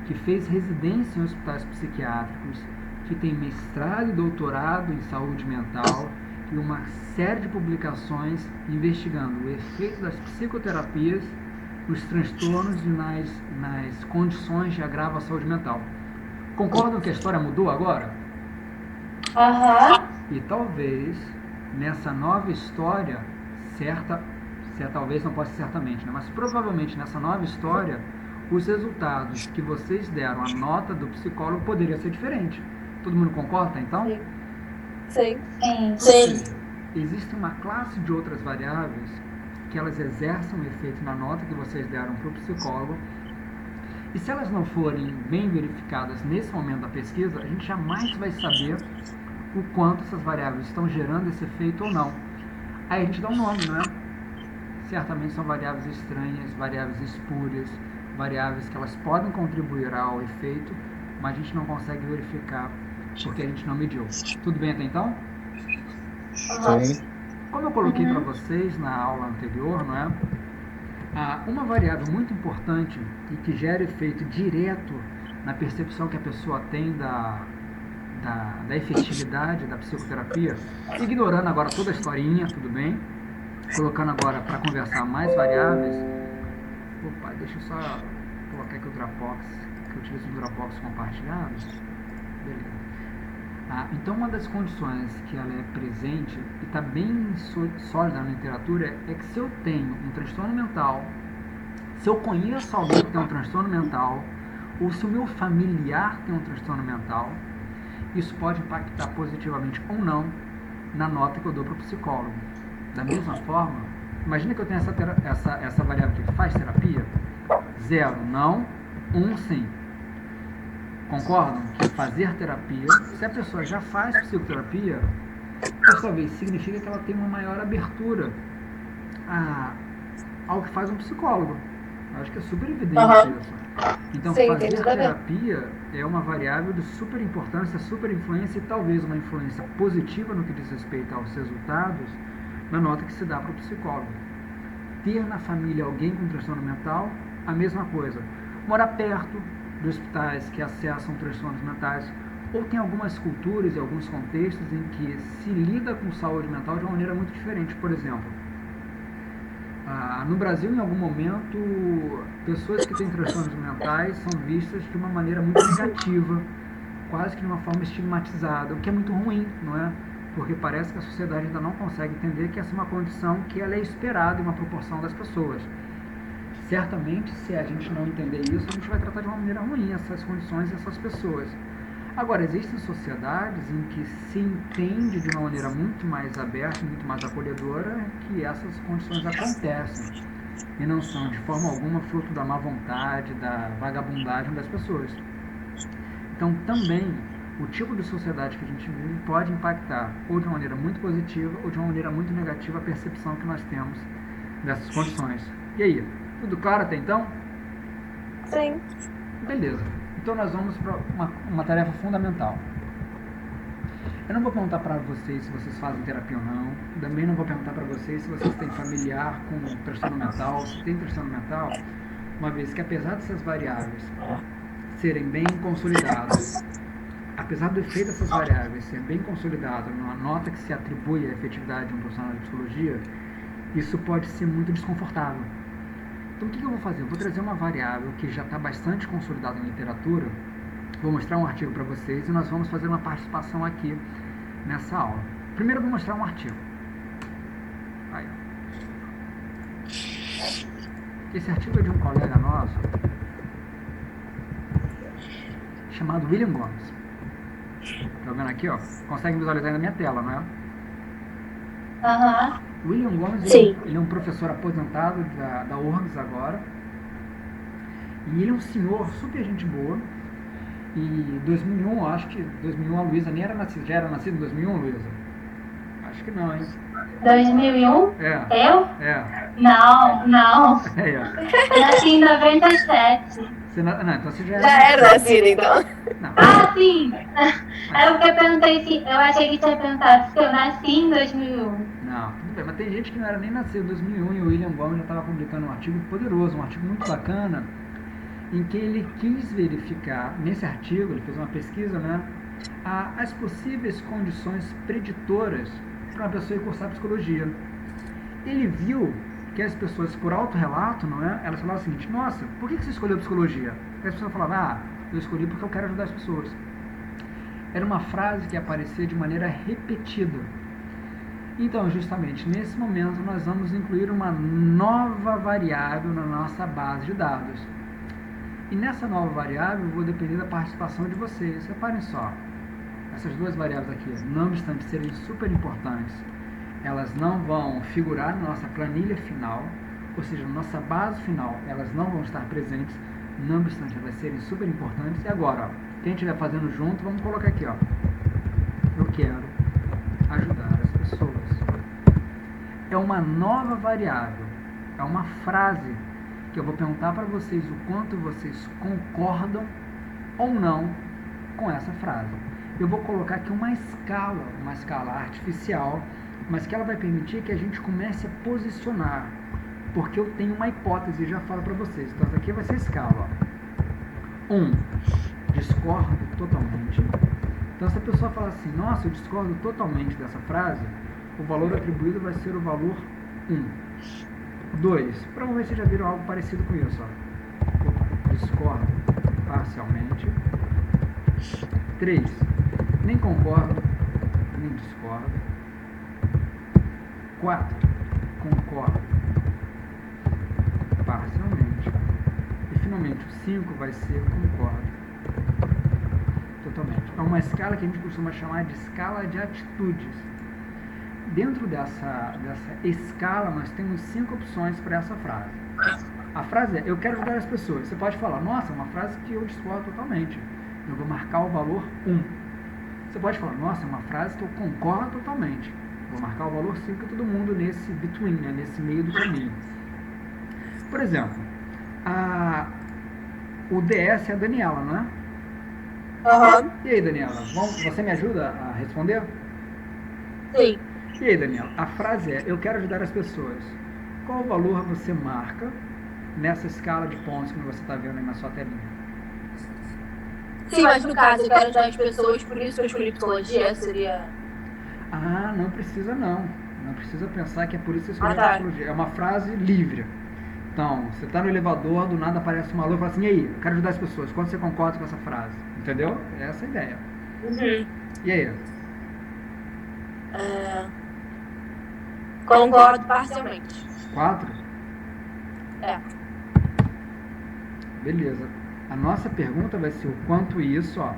que fez residência em hospitais psiquiátricos, que tem mestrado e doutorado em saúde mental e uma série de publicações investigando o efeito das psicoterapias nos transtornos e nas condições de agravo à saúde mental. Concordam que a história mudou agora? E talvez nessa nova história, talvez não possa ser certamente, né? Mas provavelmente nessa nova história, os resultados que vocês deram, a nota do psicólogo poderia ser diferente. Todo mundo concorda, então? Sim. Existe uma classe de outras variáveis que elas exercem um efeito na nota que vocês deram para o psicólogo. E se elas não forem bem verificadas nesse momento da pesquisa, a gente jamais vai saber o quanto essas variáveis estão gerando esse efeito ou não. Aí a gente dá um nome, não é? Certamente são variáveis estranhas, variáveis espúrias, variáveis que elas podem contribuir ao efeito, mas a gente não consegue verificar porque a gente não mediu. Tudo bem até então? Sim. Como eu coloquei para vocês na aula anterior, não é? Uma variável muito importante e que gera efeito direto na percepção que a pessoa tem da efetividade da psicoterapia, ignorando agora toda a historinha, tudo bem? Colocando agora para conversar mais variáveis. Opa, deixa eu só colocar aqui o Dropbox, que eu utilizo o Dropbox compartilhado. Beleza. Então, uma das condições que ela é presente e está bem sólida na literatura é que se eu tenho um transtorno mental, se eu conheço alguém que tem um transtorno mental, ou se o meu familiar tem um transtorno mental, isso pode impactar positivamente ou não na nota que eu dou para o psicólogo. Da mesma forma, imagina que eu tenho essa variável aqui, faz terapia? 0, não. 1, sim. Concordam que fazer terapia, se a pessoa já faz psicoterapia, por sua vez, significa que ela tem uma maior abertura ao que faz um psicólogo. Eu acho que é super evidente isso. Então, Sim, fazer terapia é uma variável de super importância, super influência e talvez uma influência positiva no que diz respeito aos resultados na nota que se dá para o psicólogo. Ter na família alguém com transtorno mental, a mesma coisa. Morar perto de hospitais que acessam transtornos mentais, ou tem algumas culturas e alguns contextos em que se lida com saúde mental de uma maneira muito diferente. Por exemplo, no Brasil, em algum momento, pessoas que têm transtornos mentais são vistas de uma maneira muito negativa, quase que de uma forma estigmatizada, o que é muito ruim, não é? Porque parece que a sociedade ainda não consegue entender que essa é uma condição que ela é esperada em uma proporção das pessoas. Certamente, se a gente não entender isso, a gente vai tratar de uma maneira ruim essas condições e essas pessoas. Agora, existem sociedades em que se entende de uma maneira muito mais aberta, muito mais acolhedora, que essas condições acontecem e não são de forma alguma fruto da má vontade, da vagabundagem das pessoas. Então, também, o tipo de sociedade que a gente vive pode impactar ou de uma maneira muito positiva ou de uma maneira muito negativa a percepção que nós temos dessas condições. E aí, tudo claro até então? Sim. Beleza. Então nós vamos para uma tarefa fundamental. Eu não vou perguntar para vocês se vocês fazem terapia ou não. Também não vou perguntar para vocês se vocês têm familiar com transtorno mental, se tem transtorno mental, uma vez que apesar dessas variáveis serem bem consolidadas, apesar do efeito dessas variáveis ser bem consolidado numa nota que se atribui à efetividade de um profissional de psicologia, isso pode ser muito desconfortável. Então, o que eu vou fazer? Eu vou trazer uma variável que já está bastante consolidada na literatura, vou mostrar um artigo para vocês e nós vamos fazer uma participação aqui nessa aula. Primeiro, eu vou mostrar um artigo. Aí. Esse artigo é de um colega nosso, chamado William Gomes. Tá vendo aqui, ó? Consegue visualizar aí na minha tela, não é? Aham. William Gomes, ele é um professor aposentado da URGS agora. E ele é um senhor super gente boa. E 2001, acho que 2001 a Luísa nem era nascida. Já era nascida em 2001, Luísa? Acho que não, hein? 2001? É. Eu? É. Não. É. Eu nasci em 97. Não, então você já era nascida, então. Não. Ah, sim! Aí eu perguntei se... Eu achei que tinha perguntado se eu nasci em 2001. Não, tudo bem, mas tem gente que não era nem nascido em 2001 e o William Gomes já estava publicando um artigo poderoso, um artigo muito bacana, em que ele quis verificar, nesse artigo, ele fez uma pesquisa, né, as possíveis condições preditoras para uma pessoa ir cursar psicologia. Ele viu que as pessoas, por autorrelato, não é, elas falavam o seguinte: nossa, por que você escolheu psicologia? E as pessoas falavam: eu escolhi porque eu quero ajudar as pessoas. Era uma frase que aparecia de maneira repetida. Então, justamente nesse momento, nós vamos incluir uma nova variável na nossa base de dados. E nessa nova variável, eu vou depender da participação de vocês. Reparem só, essas duas variáveis aqui, não obstante serem super importantes, elas não vão figurar na nossa planilha final, ou seja, na nossa base final, elas não vão estar presentes, não obstante elas serem super importantes. E agora, ó, quem estiver fazendo junto, vamos colocar aqui, ó, eu quero ajudar as pessoas. É uma nova variável, é uma frase que eu vou perguntar para vocês o quanto vocês concordam ou não com essa frase. Eu vou colocar aqui uma escala artificial, mas que ela vai permitir que a gente comece a posicionar porque eu tenho uma hipótese e já falo para vocês. Então, essa aqui vai ser a escala. 1. Discordo totalmente. Então, se a pessoa falar assim, nossa, eu discordo totalmente dessa frase, o valor atribuído vai ser o valor 1. 2. Provavelmente vocês já viram algo parecido com isso. Ó. Opa, discordo parcialmente. 3. Nem concordo, nem discordo. 4. Concordo parcialmente. E finalmente o 5 vai ser concordo totalmente. É uma escala que a gente costuma chamar de escala de atitudes. Dentro dessa escala nós temos 5 opções para essa frase. A frase é, eu quero ajudar as pessoas. Você pode falar, nossa, é uma frase que eu discordo totalmente. Eu vou marcar o valor 1. Você pode falar, nossa, é uma frase que eu concordo totalmente. Vou marcar o valor 5 e todo mundo nesse between, né, nesse meio do caminho. Por exemplo, o DS é a Daniela, não é? Aham. E aí, Daniela, você me ajuda a responder? Sim. E aí, Daniela, a frase é, eu quero ajudar as pessoas. Qual valor você marca nessa escala de pontos que você está vendo aí na sua telinha? Sim, mas no caso, eu quero ajudar as pessoas, por isso que eu escolhi psicologia, seria... Ah, não precisa não. Não precisa pensar que é por isso que você escolheu tá. psicologia. É uma frase livre. Então, você está no elevador, do nada aparece uma lua e fala assim, e aí, eu quero ajudar as pessoas. Quanto você concorda com essa frase? Entendeu? É essa a ideia. Uhum. E aí? Concordo parcialmente. 4? É. Beleza. A nossa pergunta vai ser o quanto isso, ó,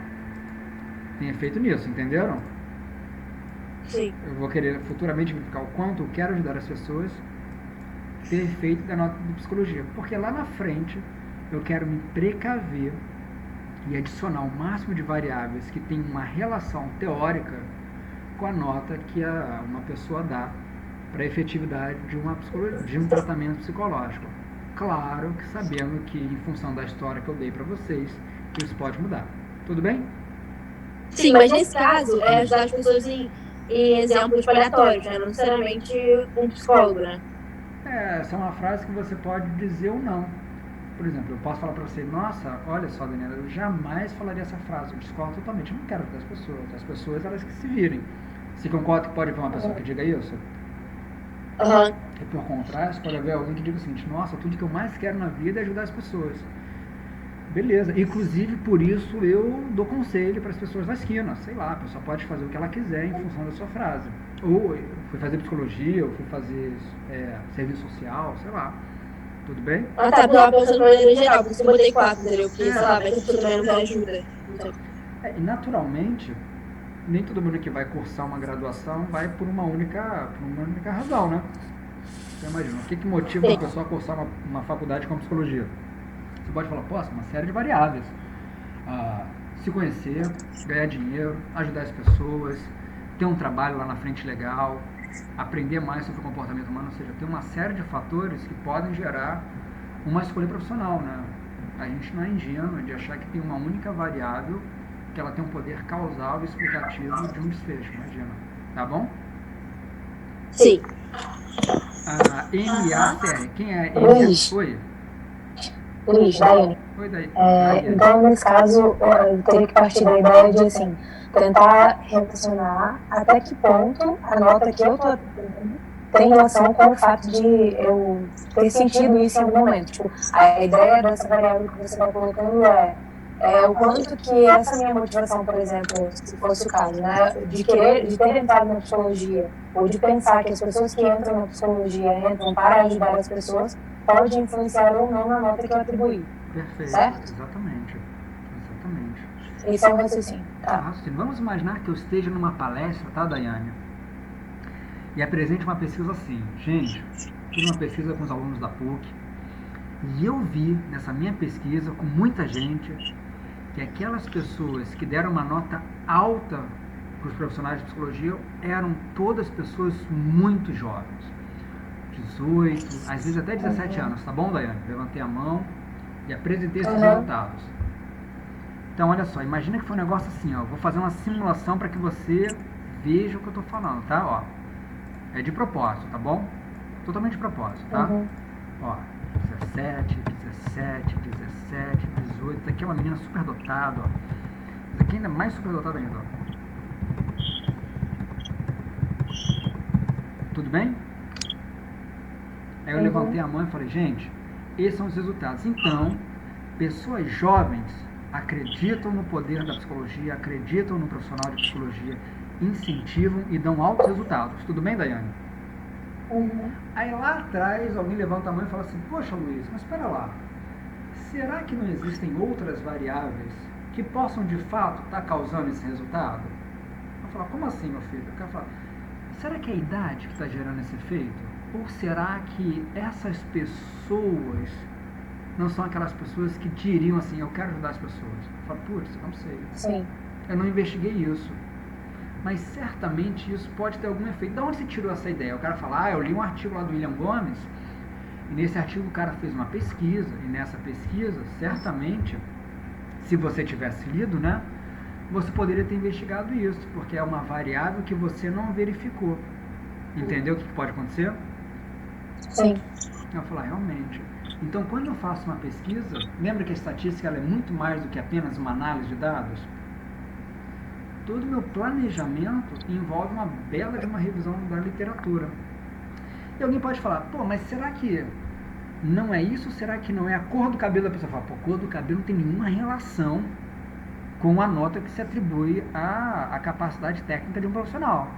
tem efeito nisso, entenderam? Sim. Eu vou querer futuramente verificar o quanto eu quero ajudar as pessoas ter efeito da nota de psicologia. Porque lá na frente eu quero me precaver e adicionar o máximo de variáveis que tem uma relação teórica com a nota que uma pessoa dá para a efetividade de um tratamento psicológico. Claro que sabendo que, em função da história que eu dei para vocês, isso pode mudar. Tudo bem? Sim, mas nesse caso, é ajudar as pessoas em exemplos aleatórios, né? Não necessariamente um psicólogo, né? Essa é uma frase que você pode dizer ou não. Por exemplo, eu posso falar para você, nossa, olha só, Daniela, eu jamais falaria essa frase, eu discordo totalmente, eu não quero das pessoas. As pessoas, elas que se virem. Você concorda que pode haver uma pessoa que diga isso? Aham. E por contraste, pode haver alguém que diga o seguinte, nossa, tudo que eu mais quero na vida é ajudar as pessoas. Beleza, inclusive por isso eu dou conselho para as pessoas da esquina, sei lá, a pessoa pode fazer o que ela quiser em função da sua frase. Ou fui fazer psicologia, ou fui fazer serviço social, sei lá. Tudo bem? Ah, tá, eu pensando de maneira geral, por isso eu botei 4, entendeu? Porque, sei lá, vai que a pessoa também não quer ajuda. Então. E naturalmente, nem todo mundo que vai cursar uma graduação vai por uma única razão, né? Você imagina, o que motiva uma pessoa a cursar uma faculdade com psicologia? Você pode falar, poxa, uma série de variáveis. Se conhecer, ganhar dinheiro, ajudar as pessoas, ter um trabalho lá na frente legal, aprender mais sobre o comportamento humano, ou seja, tem uma série de fatores que podem gerar uma escolha profissional, né? A gente não é ingênuo de achar que tem uma única variável que ela tem um poder causal e explicativo de um desfecho, imagina. Tá bom? Sim. MACR, quem é Luiz. Oi? Luiz, Daiane. Oi, Daiane. Então, nesse caso, eu teria que partir da ideia de, assim, tentar relacionar até que ponto a nota que eu estou tem relação com o fato de eu ter sentido isso em algum momento. Tipo, a ideia dessa variável que você está colocando é o quanto que essa minha motivação, por exemplo, se fosse o caso, né, de ter entrado na psicologia, ou de pensar que as pessoas que entram na psicologia entram para ajudar as pessoas, pode influenciar ou não na nota que eu atribuí. Perfeito. Certo? Exatamente. Esse é o raciocínio. Tá. Vamos imaginar que eu esteja numa palestra, tá, Daiane? E apresente uma pesquisa assim. Gente, fiz uma pesquisa com os alunos da PUC e eu vi nessa minha pesquisa com muita gente que aquelas pessoas que deram uma nota alta para os profissionais de psicologia eram todas pessoas muito jovens. 18, às vezes até 17 anos, tá bom, Daiane? Levantei a mão e apresentei esses resultados. Então, olha só, imagina que foi um negócio assim, ó, vou fazer uma simulação para que você veja o que eu estou falando, tá? Ó, é de propósito, tá bom? Totalmente de propósito, tá? Ó, 17, 17, 17, 18. Isso aqui é uma menina super dotada, ó. Isso aqui ainda é mais super dotada ainda, ó. Tudo bem? Aí eu levantei a mão e falei, gente, esses são os resultados. Então, pessoas jovens acreditam no poder da psicologia, acreditam no profissional de psicologia, incentivam e dão altos resultados. Tudo bem, Daiane? Aí lá atrás alguém levanta a mão e fala assim, poxa Luiz, mas espera lá, será que não existem outras variáveis que possam de fato estar causando esse resultado? Eu falo, como assim, meu filho? O cara fala, será que é a idade que está gerando esse efeito? Ou será que essas pessoas não são aquelas pessoas que diriam assim, eu quero ajudar as pessoas? Eu falo, putz, eu não sei. Sim. Eu não investiguei isso. Mas certamente isso pode ter algum efeito. De onde você tirou essa ideia? O cara fala, eu li um artigo lá do William Gomes, e nesse artigo o cara fez uma pesquisa, e nessa pesquisa, certamente, se você tivesse lido, né, você poderia ter investigado isso, porque é uma variável que você não verificou. Entendeu o que pode acontecer? Sim. Eu falo, realmente. Então, quando eu faço uma pesquisa, lembra que a estatística ela é muito mais do que apenas uma análise de dados? Todo o meu planejamento envolve uma bela de uma revisão da literatura. E alguém pode falar, pô, mas será que não é isso? Será que não é a cor do cabelo da pessoa? Fala, pô, a cor do cabelo não tem nenhuma relação com a nota que se atribui à capacidade técnica de um profissional.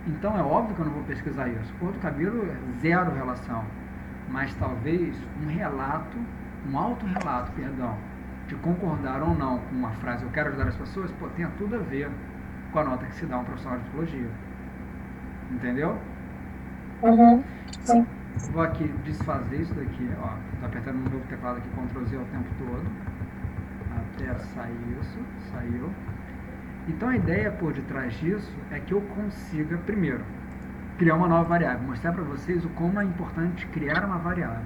Então é óbvio que eu não vou pesquisar isso. Cor do cabelo, zero relação. Mas talvez um autorrelato, de concordar ou não com uma frase, eu quero ajudar as pessoas, pô, tenha tudo a ver com a nota que se dá a um profissional de psicologia. Entendeu? Sim. Vou aqui desfazer isso daqui, ó. Tô apertando no meu teclado aqui, Ctrl Z o tempo todo. Até sair isso, saiu. Então a ideia por detrás disso é que eu consiga, primeiro, criar uma nova variável, mostrar para vocês o como é importante criar uma variável.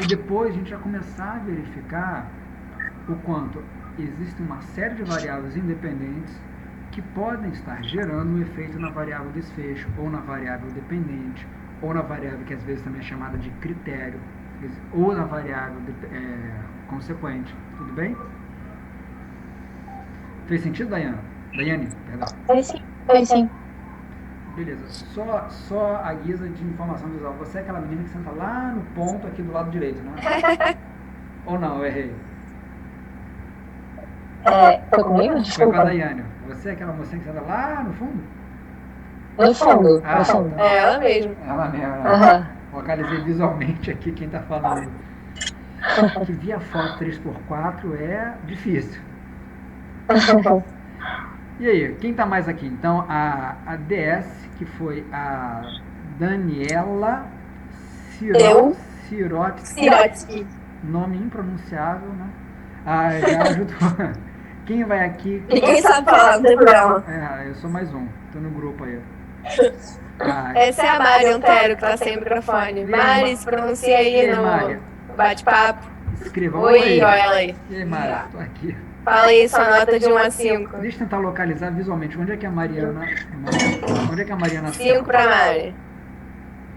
E depois a gente vai começar a verificar o quanto existe uma série de variáveis independentes que podem estar gerando um efeito na variável desfecho, ou na variável dependente, ou na variável que às vezes também é chamada de critério, ou na variável consequente. Tudo bem? Fez sentido, Daiane? Perdão. Foi sim. Beleza. Só a guisa de informação visual. Você é aquela menina que senta lá no ponto aqui do lado direito, não é? Ou não, eu errei? Foi comigo? Foi Desculpa. com a Daiane. Você é aquela mocinha que senta lá no fundo? No fundo. Ah, No fundo. É ela mesmo. Ela mesmo. Aham. Localizei visualmente aqui quem está falando. Que via foto 3x4 é difícil. E aí, quem está mais aqui? Então, a DS, que foi a Daniela Sirotsky. Nome impronunciável, né? Já ajudou. Quem vai aqui? Ninguém sabe falar, não tem problema. Eu sou mais um. Tô no grupo aí. Essa é a Mari Antero, que tá sem microfone. Mari, se pronuncia aí no bate-papo. Escreva. Oi, olha ela aí. E aí, Mari? Tô aqui. Fala aí sua nota de 1 a 5. Deixa eu tentar localizar visualmente. Onde é que a Mariana... Onde é que a Mariana... 5 pra Mari.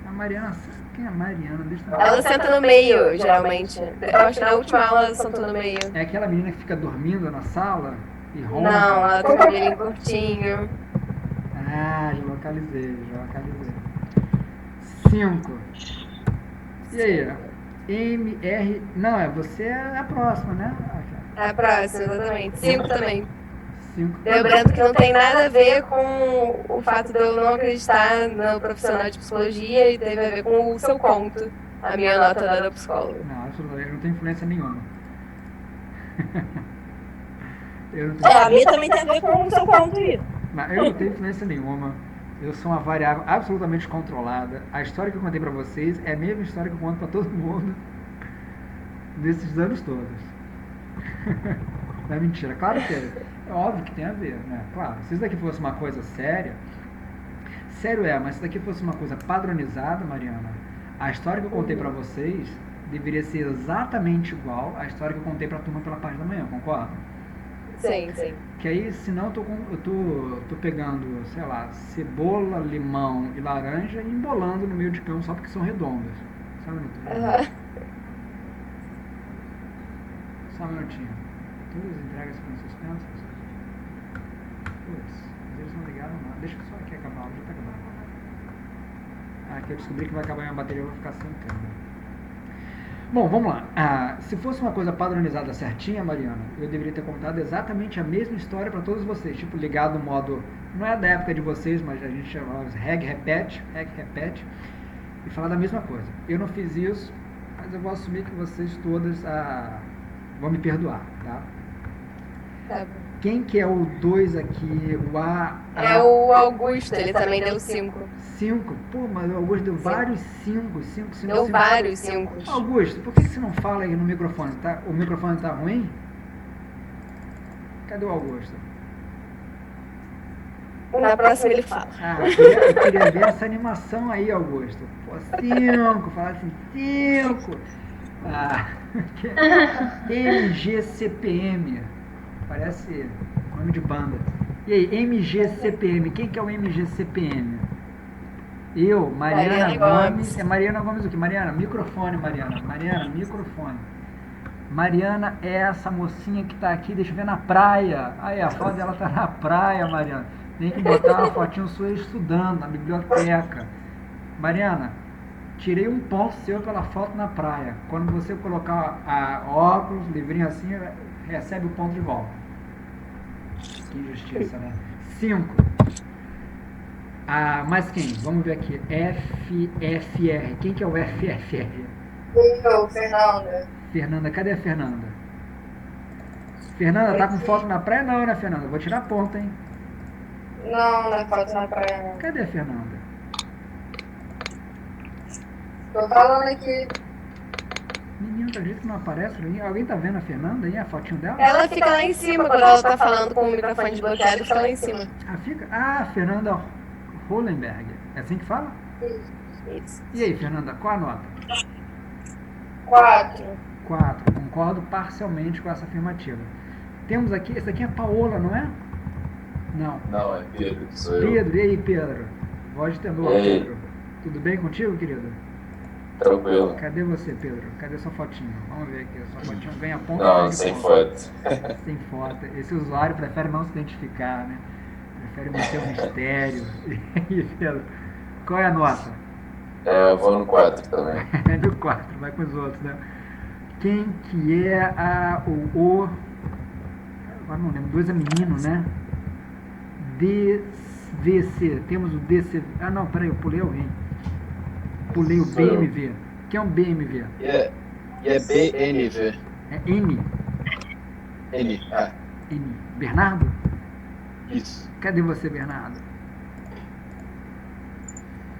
A Mariana... Quem é a Mariana? Deixa eu... Ela senta no meio, geralmente. Eu acho que na última aula ela sentou no meio. É aquela menina que fica dormindo na sala e ronca? Não, ela tem o cabelinho curtinho. Já localizei. 5. E aí? MR... Não, você é a próxima, né? É a próxima, exatamente. 5 também. 5. Lembrando que não tem nada a ver com o fato de eu não acreditar no profissional de psicologia e teve a ver com o seu conto, a minha nota da psicóloga. Não, absolutamente, não tem influência nenhuma. A minha também tem a ver com o seu conto aí. Não, eu não tenho influência nenhuma. Eu sou uma variável absolutamente controlada. A história que eu contei pra vocês é a mesma história que eu conto pra todo mundo nesses anos todos. Não é mentira, claro que é óbvio que tem a ver, né? Claro, se isso daqui fosse uma coisa séria, mas se isso daqui fosse uma coisa padronizada, Mariana, a história que eu contei pra vocês deveria ser exatamente igual à história que eu contei pra turma pela parte da manhã, concorda? Sim. Que aí, senão eu tô pegando, sei lá, cebola, limão e laranja e embolando no meio de campo só porque são redondas. Só um minutinho. Aham. Só um minutinho. Todas as entregas foram suspensas? Putz, mas eles não ligaram nada. Deixa só aqui acabar, já tá acabando. Aqui eu descobri que vai acabar minha bateria, eu vou ficar sem câmera. Bom, vamos lá. Se fosse uma coisa padronizada certinha, Mariana, eu deveria ter contado exatamente a mesma história para todos vocês. Tipo, ligado no modo... Não é da época de vocês, mas a gente chamava de reg, repete. E falar da mesma coisa. Eu não fiz isso, mas eu vou assumir que vocês todas vão me perdoar, tá? Tá bom. Quem que é o 2 aqui? O A... É o Augusto, ele também deu 5. 5? Pô, mas o Augusto deu vários 5. Deu vários 5. Augusto, por que você não fala aí no microfone? Tá? O microfone tá ruim? Cadê o Augusto? Na próxima ele fala. Eu queria ver essa animação aí, Augusto. Pô, 5, falar assim, 5. MGCPM. Parece nome de banda. E aí, MGCPM. Quem que é o MGCPM? Eu, Mariana Gomes. É Mariana Gomes o quê? Mariana, microfone, Mariana. Mariana, microfone. Mariana é essa mocinha que tá aqui, deixa eu ver, na praia. Aí, a foto dela tá na praia, Mariana. Tem que botar uma fotinho sua estudando na biblioteca. Mariana, tirei um ponto seu pela foto na praia. Quando você colocar óculos, livrinho assim, recebe o ponto de volta. Que injustiça, né? 5. Mais quem? Vamos ver aqui. FFR. Quem que é o FFR? Eu, Fernanda. Fernanda, cadê a Fernanda? Fernanda, tá com foto na praia? Não, né, Fernanda? Vou tirar ponta, hein? Não, não é foto na praia, não. Cadê a Fernanda? Tô falando aqui. Menino, acredito que não aparece pra mim. Alguém tá vendo a Fernanda aí, a fotinho dela? Ela fica lá em cima quando ela tá falando com o microfone desbloqueado, fica lá em cima. Fica? Fernanda Hollenberg. É assim que fala? Isso. E aí, Fernanda, qual a nota? 4. 4. Concordo parcialmente com essa afirmativa. Temos aqui, esse aqui é a Paola, não é? Não. Não, é Pedro, que sou eu. Pedro, e aí, Pedro? Voz de tenor, Pedro. Tudo bem contigo, querido? Tranquilo. Cadê você, Pedro? Cadê sua fotinha? Vamos ver aqui. Sua fotinha ganha ponto. Não, sem foto. Sem foto. Esse usuário prefere não se identificar, né? Prefere manter o mistério. E aí, Pedro? Qual é a nota? Eu vou no 4 também. É no 4, vai com os outros, né? Quem que é agora não lembro, 2 é menino, né? DVC, temos o DC. Não, peraí, eu pulei alguém. Pulei o BMV. Quem é um BMV? É BNV. É N? N. N. Bernardo? Isso. Cadê você, Bernardo?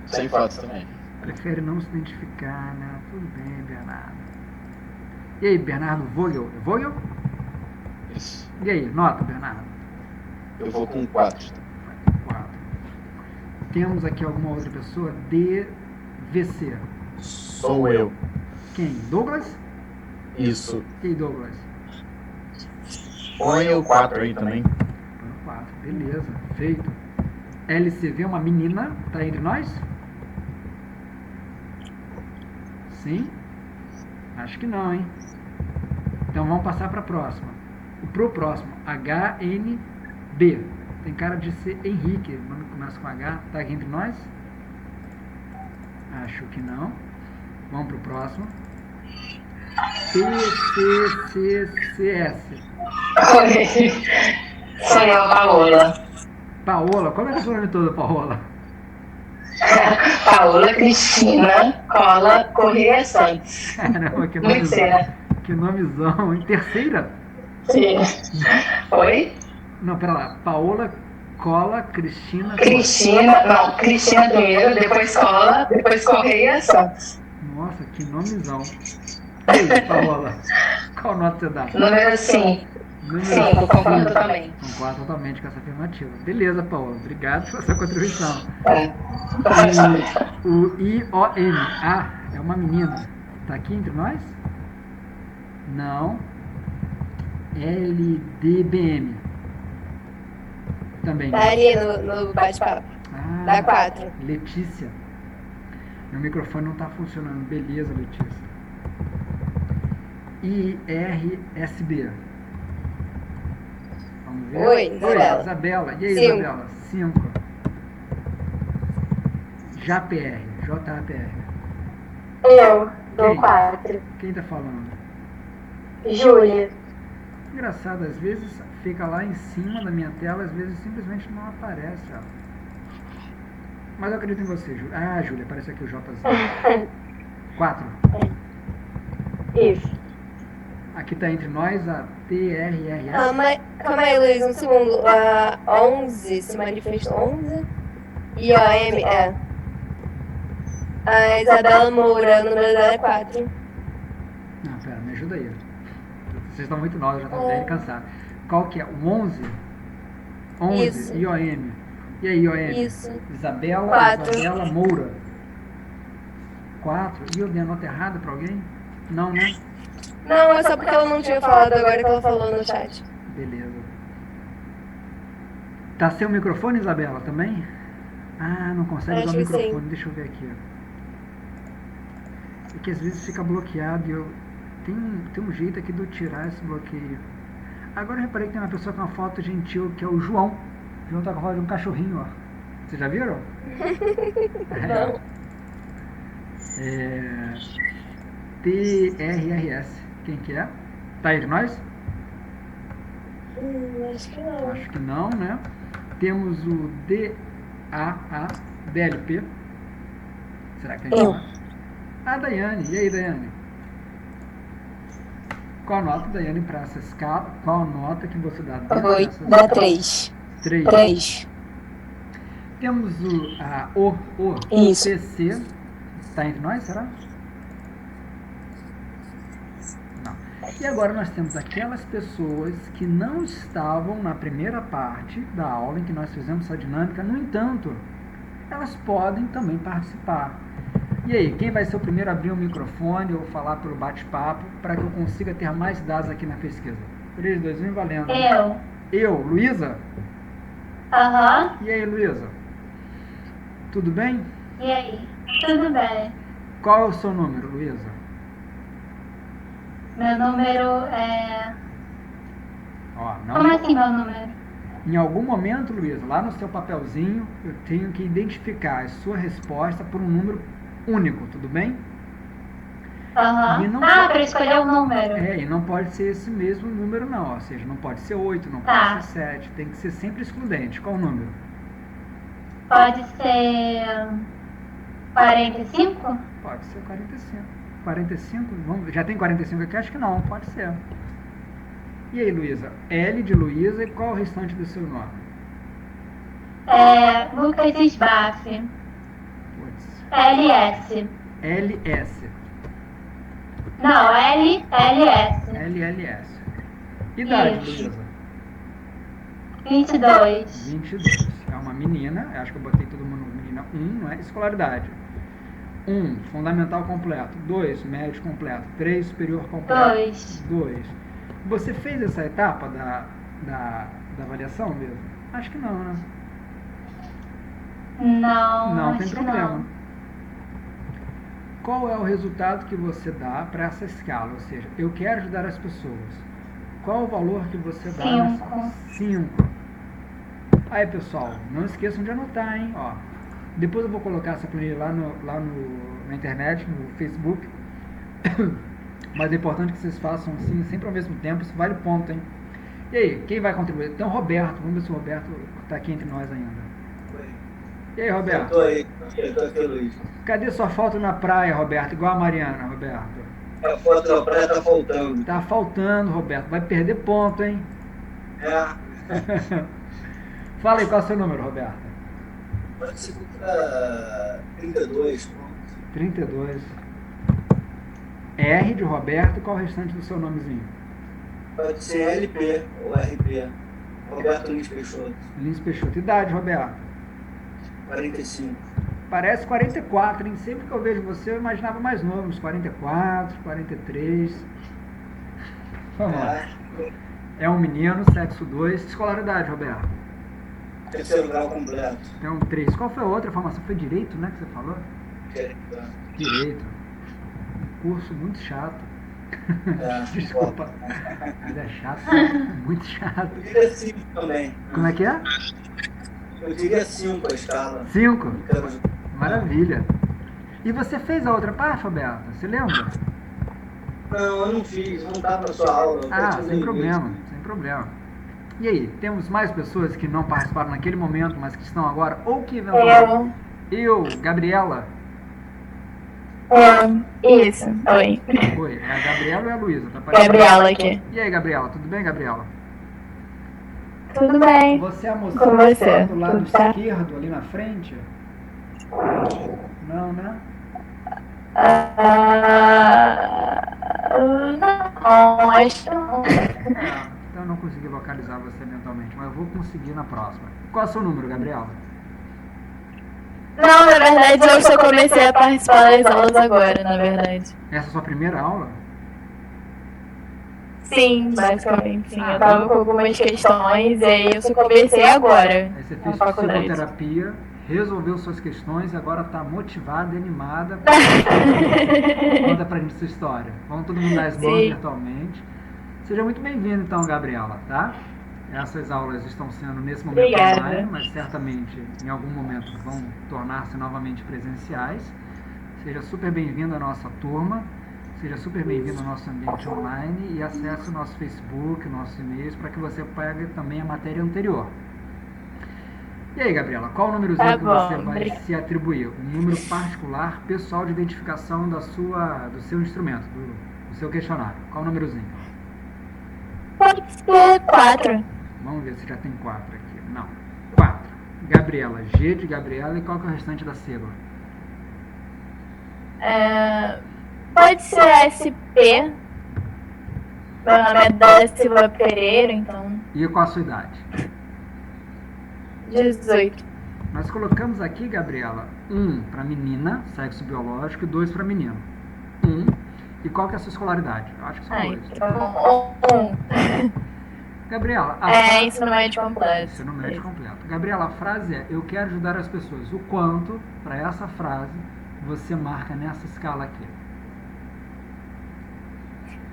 Sem foto também. Prefere não se identificar, né? Tudo bem, Bernardo. E aí, Bernardo Vogel? É Vogel? Isso. E aí, nota, Bernardo? Eu vou com 4. 4. Temos aqui alguma outra pessoa? DVC. Sou eu. Quem? Douglas? Isso. E aí, Douglas? Põe o 4 aí também. Põe o 4. Beleza, feito. LCV, uma menina, tá entre nós? Sim? Acho que não, hein? Então vamos passar para a próxima. Pro próximo, HNB. Tem cara de ser Henrique. O nome começa com H. Tá aqui entre nós? Acho que não. Vamos pro próximo. PCCCS. Oi. Sou eu, Paola. Paola, qual é o seu nome todo, Paola? Paola Cristina Cola Corrêa Santos. Caramba, que Muito nomezão. sério. Que nomezão. Em terceira? Sim. Oi? Não, pera lá. Paola Cola Cristina. Cristina primeiro, depois Cola, depois Corrêa Santos. Nossa, que nomezão. E aí, Paola? Qual nota você dá? Número 5. Sim, concordo também. Concordo totalmente com essa afirmativa. Beleza, Paola. Obrigado pela sua contribuição. E o IOM. É uma menina. Tá aqui entre nós? Não. LDBM. Também. Tá ali no bate-papo. Dá 4. Letícia. Meu microfone não está funcionando. Beleza, Letícia. IRSB. Vamos ver. Oi, Isabela. Isabela. E aí, 5. Isabela? 5. JPR. Eu dou Quem? 4. Quem tá falando? Júlia. Engraçado, às vezes fica lá em cima da minha tela, às vezes simplesmente não aparece, ó. Mas eu acredito em você, Júlia. Ah, Júlia, aparece aqui o Jzinho. 4. Isso. Aqui tá entre nós a TRRS. Calma aí, Luiz, um segundo. A 11 se manifesta 11? IOM é. A Isabela Moura, o número dela é 4. Não, pera, me ajuda aí. Vocês estão muito novos, já estão bem cansados. Qual que é? O 11? 11, Isso. IOM. E aí, IOM? Isso. Isabela 4. Isabela Moura. 4. E eu dei a nota errada pra alguém? Não, né? Não, é só porque ela não tinha falado agora que ela falou no chat. Beleza. Tá sem o microfone, Isabela, também? Ah, não consegue Acho usar o que sim. microfone. Deixa eu ver aqui. É que às vezes fica bloqueado e eu... Tem um jeito aqui de eu tirar esse bloqueio. Agora eu reparei que tem uma pessoa com uma foto gentil, que é o João. O João tá com a foto de um cachorrinho, ó. Vocês já viram? Não. TRRS. Quem que é? Tá entre nós? Acho que não. Acho que não, né? Temos o DAA, DLP. Será que tem Eu. mais? Ah, Daiane. E aí, Daiane? Qual a nota, Daiane, para essa escala? Qual a nota que você dá dentro Oi, dessa dá escala? 3. 3. 3. Temos o Isso. PC. Está entre nós, será? Não. E agora nós temos aquelas pessoas que não estavam na primeira parte da aula em que nós fizemos essa dinâmica. No entanto, elas podem também participar. E aí, quem vai ser o primeiro a abrir o microfone ou falar pelo bate-papo para que eu consiga ter mais dados aqui na pesquisa? 3, 2, 1, valendo. Eu, Luísa? Aham. E aí, Luísa? Tudo bem? E aí? Tudo bem. Qual é o seu número, Luísa? Meu número é... Ó, não. Como assim meu número? Em algum momento, Luísa, lá no seu papelzinho, eu tenho que identificar a sua resposta por um número único, tudo bem? Aham. E não Ah, pode- para escolher o número. E não pode ser esse mesmo número não, ou seja, não pode ser 8, não Tá. pode ser 7, tem que ser sempre excludente. Qual o número? Pode ser 45? Pode ser 45. 45? Vamos, já tem 45 aqui? Acho que não, pode ser. E aí, Luísa? L de Luísa e qual o restante do seu nome? Lucas Sbaf. Putz. LS. LS. Não, LLS. LLS. Idade, Isso. Luísa? 22. 22. É uma menina, eu acho que eu botei todo mundo menina 1, não é? Escolaridade. 1, fundamental completo. 2, médio completo. 3, superior completo. 2. Você fez essa etapa da avaliação mesmo? Acho que não, né? Não, Não acho tem que problema. não. Qual é o resultado que você dá para essa escala? Ou seja, eu quero ajudar as pessoas. Qual o valor que você dá? 5. Aí, pessoal, não esqueçam de anotar, hein? Ó, depois eu vou colocar essa planilha na internet, no Facebook. Mas é importante que vocês façam assim, sempre ao mesmo tempo. Isso vale ponto, hein? E aí, quem vai contribuir? Então, Roberto. Vamos ver se o Roberto está aqui entre nós ainda. E aí, Roberto? Eu tô aqui, Luiz. Cadê sua foto na praia, Roberto? Igual a Mariana, Roberto. A foto da praia tá faltando. Tá faltando, Roberto. Vai perder ponto, hein? Fala aí, qual é o seu número, Roberto? Pode ser contra 32. 32. R de Roberto, qual o restante do seu nomezinho? Pode ser LP ou RP. Roberto Lins Peixoto. Lins Peixoto. Idade, Roberto? 45. Parece 44, hein? Sempre que eu vejo você, eu imaginava mais novo, uns 44, 43. Vamos lá. É um menino, sexo 2. Escolaridade, Roberto? Terceiro grau completo. Então, 3. Qual foi a outra formação? Foi direito, né, que você falou? Direito. Curso muito chato. É, Desculpa. Mas é chato, muito chato. Eu diria 5 também. Como é que é? Eu diria 5 a escala. 5? Maravilha. E você fez a outra parte, Roberta? Você lembra? Não, eu não fiz, não estava na sua aula. Sem problema, sem problema. E aí, temos mais pessoas que não participaram naquele momento, mas que estão agora, ou que eventualmente... Eu, Gabriela. Isso, oi. Oi, é a Gabriela ou é a Luísa? Tá Gabriela aqui. E aí, Gabriela, tudo bem, Gabriela? Tudo bem. Você é a moça Com você? do lado Tudo certo? esquerdo, ali na frente? Não, né? Não, acho que não. Então eu não consegui localizar você mentalmente, mas eu vou conseguir na próxima. Qual é o seu número, Gabriela? Não, na verdade eu só comecei a participar das aulas agora, na verdade. Essa é a sua primeira aula? Sim, basicamente sim. Eu tava com algumas questões e aí eu só comecei agora. Aí você na fez faculdade. psicoterapia, resolveu suas questões e agora está motivada e animada. Conta pra gente sua história. Vamos todo mundo dar as mãos Sim. virtualmente. Seja muito bem-vindo então, Gabriela, tá? Essas aulas estão sendo nesse momento Obrigada. online, mas certamente em algum momento vão tornar-se novamente presenciais. Seja super bem-vindo à nossa turma, seja super bem-vindo ao nosso ambiente online e acesse o nosso Facebook, nossos e-mails para que você pegue também a matéria anterior. E aí, Gabriela, qual o númerozinho Tá que bom, você vai se atribuir? Um número particular, pessoal de identificação do seu instrumento, do seu questionário. Qual o númerozinho? Pode ser 4. Vamos ver se já tem 4 aqui. Não, 4. Gabriela, G de Gabriela, e qual que é o restante da sigla? Pode ser SP. Meu nome é Dada Silva Pereira, então E qual a sua idade? 18. Nós colocamos aqui, Gabriela, 1 para menina, sexo biológico, e 2 para menino. 1. E qual que é a sua escolaridade? Eu acho que são 2. Então, Gabriela, ensino médio completo. Ensino médio completo. Gabriela, a frase é: eu quero ajudar as pessoas. O quanto, para essa frase, você marca nessa escala aqui?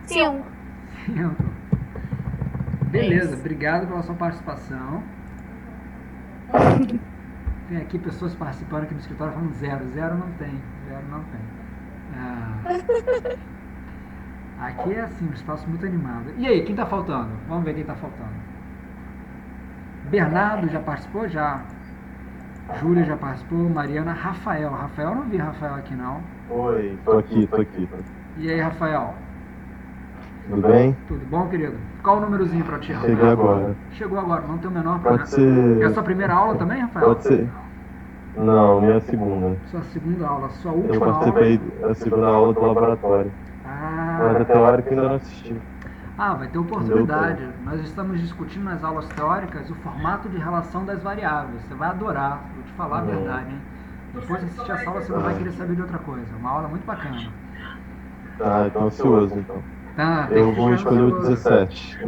5. 5. Beleza, obrigado pela sua participação. Tem aqui pessoas participando aqui no escritório falando 0. 0 não tem. 0 não tem. Aqui é assim, um espaço muito animado. E aí, quem tá faltando? Vamos ver quem tá faltando. Bernardo já participou? Já. Júlia já participou. Mariana. Rafael. Rafael, não vi Rafael aqui não. Oi, tô aqui. E aí, Rafael? Tudo bem? Tudo bom, querido? Qual o númerozinho pra ti, Rafael? Cheguei agora. Chegou agora, não tem o menor Pode problema. ser... É a sua primeira aula também, Rafael? Pode ser. Não, minha segunda. Sua segunda aula, sua Eu última participei aula. da segunda aula do laboratório. Mas a teórica ainda não assisti. Vai ter oportunidade. Nós estamos discutindo nas aulas teóricas o formato de relação das variáveis. Você vai adorar, vou te falar a verdade, hein? Depois de assistir essa aula, você não vai querer saber de outra coisa. Uma aula muito bacana. Tá, tô ansioso então. Tá, tem Eu que vou ficar escolher o ansioso. 17.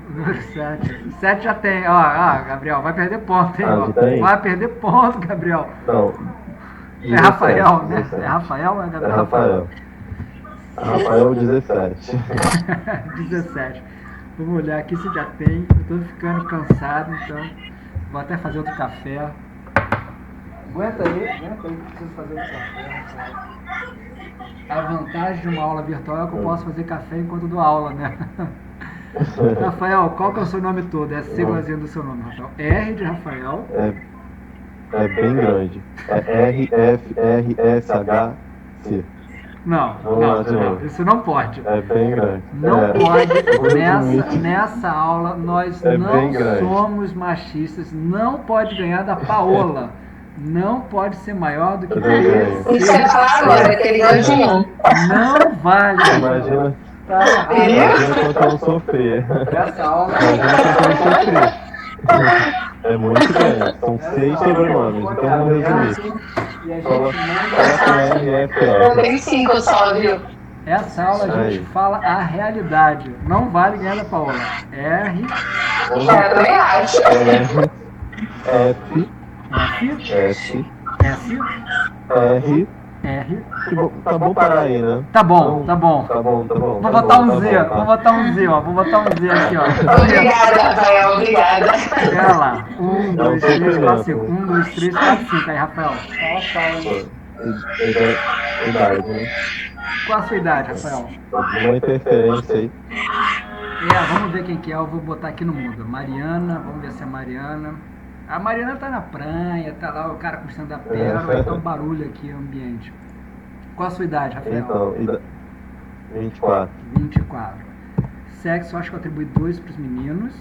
Número 7. 7 já tem. Gabriel, vai perder ponto, hein? Já tem? Vai perder ponto, Gabriel. Não. É Rafael, 17, né? 17. É Rafael ou é Gabriel? É Rafael. Rafael 17. 17. Vamos olhar aqui se já tem. Eu tô ficando cansado, então vou até fazer outro café. Aguenta aí, preciso fazer outro café. A vantagem de uma aula virtual é que eu posso fazer café enquanto dou aula, né? Rafael, qual que é o seu nome todo? É a siglazinha do seu nome, Rafael. R de Rafael. É bem grande. É RFRSHC. Não, isso não pode. É bem grande. Não pode. Nessa aula, nós não somos machistas. Não pode ganhar da Paola. Não pode ser maior do que Isso que eu ia falar agora, que ele ganhou de mim. Não vale. Imagina quanto eu sofri. Essa aula é muito grande. São 6 sobrenomes. Então vamos resumir. Eu tenho 5 só, viu? Essa aula a gente fala a realidade. Não vale ganhar da Paola. R. Eu também acho. F. F. S. S. R. R. Tá bom parar aí, né? Tá bom, tá bom. Tá bom. Vou botar um Z, vou botar um Z, ó. Vou botar um Z aqui, ó. Obrigada, Rafael, obrigada. Pera lá. 1, 2, 3, 4, 5. sofrimento. 1, 2, 3, 4, 5. Aí, Rafael. Idade, né? Qual a sua idade, Rafael? Uma interferência aí. Vamos ver quem que é. Eu vou botar aqui no mudo. Mariana, vamos ver se é Mariana. A Mariana tá na praia, tá lá o cara com o stand-up paddle, tá um barulho aqui no ambiente. Qual a sua idade, Rafael? Então, 24. 24. Sexo, acho que eu atribuí 2 para os meninos.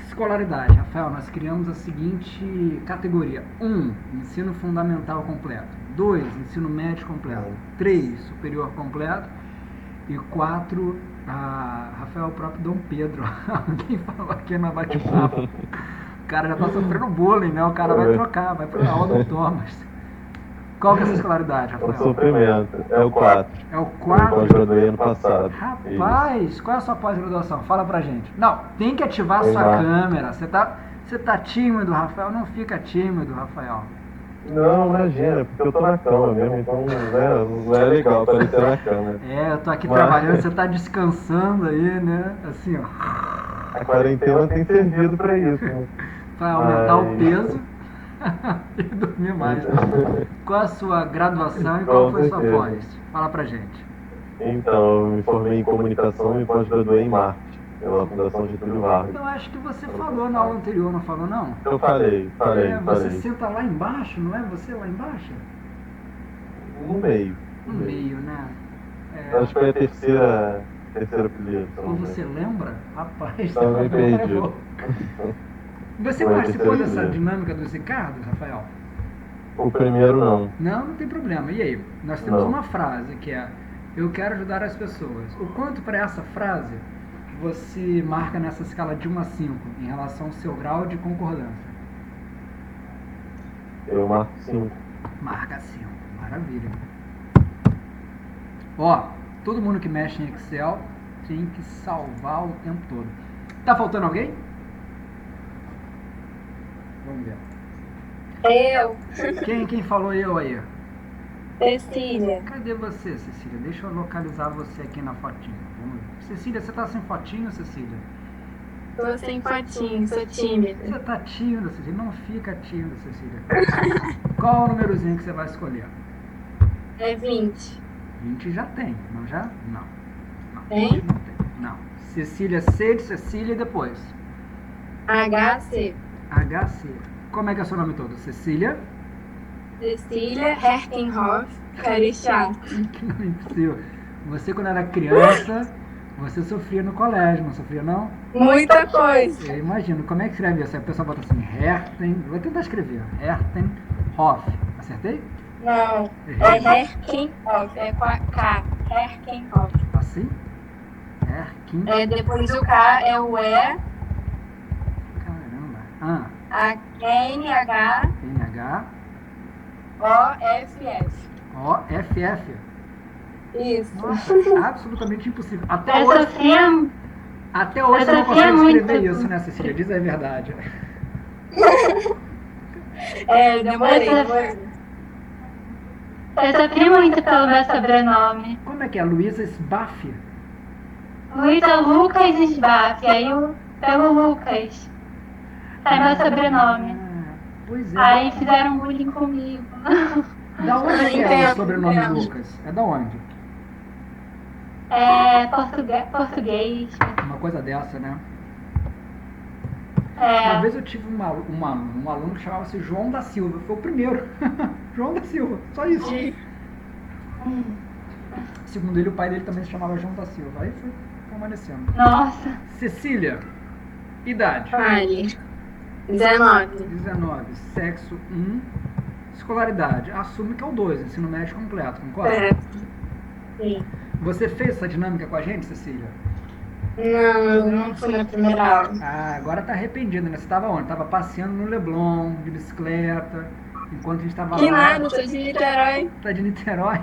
Escolaridade, Rafael, nós criamos a seguinte categoria: 1, ensino fundamental completo. 2, ensino médio completo. 3, superior completo. E 4, Rafael, o próprio Dom Pedro. Alguém falou aqui no bate-papo. O cara já tá sofrendo bullying, né? O cara vai trocar, vai pra aula do Thomas. Qual que é a sua escolaridade, O Rafael? sofrimento. É o 4. É o 4? Eu pós-graduei ano passado. Rapaz, qual é a sua pós-graduação? Fala pra gente. Não, tem que ativar a sua câmera. Você tá tímido, Rafael? Não fica tímido, Rafael. Não, imagina, porque eu tô na cama mesmo, então não é legal aparecer na câmera. Eu tô aqui trabalhando, você tá descansando aí, né? Assim, ó. A quarentena tem servido pra isso, né? Pra aumentar o peso e dormir mais. Qual a sua graduação e qual foi a sua pós? Fala pra gente. Então, eu me formei em comunicação e me pós-graduei em marketing, pela Fundação Getúlio Vargas. Eu acho que você falou na aula anterior, não falou não? Eu falei. Você senta lá embaixo, não é você lá embaixo? No meio. No meio, né? Acho que foi a terceira pilha. Ou você lembra? Rapaz, tá meio perdido. Você participou dessa dinâmica dos Ricardos, Rafael? O primeiro não. Não tem problema. E aí? Nós temos uma frase que é: eu quero ajudar as pessoas. O quanto para essa frase você marca nessa escala de 1 a 5 em relação ao seu grau de concordância? Eu marco 5. Marca 5. Maravilha. Ó, todo mundo que mexe em Excel tem que salvar o tempo todo. Tá faltando alguém? Vamos ver. Eu. Quem falou eu aí? Cecília. Cadê você, Cecília? Deixa eu localizar você aqui na fotinho. Vamos ver. Cecília, você tá sem fotinho, Cecília? Tô sem fotinho, sou tímida. Você tá tímida, Cecília? Não fica tímida, Cecília. Qual o númerozinho que você vai escolher? É 20. 20 já tem, não já? Não. Tem? 20 não tem. Não. Cecília, C de Cecília e depois? HC. HC. Como é que é o seu nome todo? Cecília? Cecília Herkenhoff Carichato. Que nome impossível. Você, quando era criança, você sofria no colégio, não sofria, não? Muita coisa. Eu imagino. Como é que escreve isso? A pessoa bota assim, Herten... Vou tentar escrever. Herkenhoff. Acertei? Não. É Herkenhoff. É com a K. Herkenhoff. Assim? Herken... Depois do K é o E. Caramba. A NH. NH. OFF. OFF. Isso. Nossa, absolutamente impossível. Até Eu hoje você não sofria consegue muito. escrever isso, né, Cecília? Diz a verdade. Demorei. Eu sofri muito pelo meu sobrenome. Como é que é? Luísa Sbaff? Luísa Lucas Sbaff. Aí pelo Lucas. Sai meu sobrenome. Pois é. Aí fizeram bullying comigo. Da onde que é o sobrenome Lucas? É da onde? É português. Uma coisa dessa, né? É. Uma vez eu tive um aluno que chamava-se João da Silva. Foi o primeiro. João da Silva. Só isso. Segundo ele, o pai dele também se chamava João da Silva. Aí foi permanecendo. Nossa. Cecília, idade? Vale. 19. 19. Sexo 1. Escolaridade. Assume que é o 2, ensino médio completo, concorda? Sim. Você fez essa dinâmica com a gente, Cecília? Não, eu não fui na primeira aula. Ah, agora tá arrependida, né? Você tava onde? Tava passeando no Leblon, de bicicleta, enquanto a gente tava Que lá. nada, sou de Niterói. Tá de Niterói?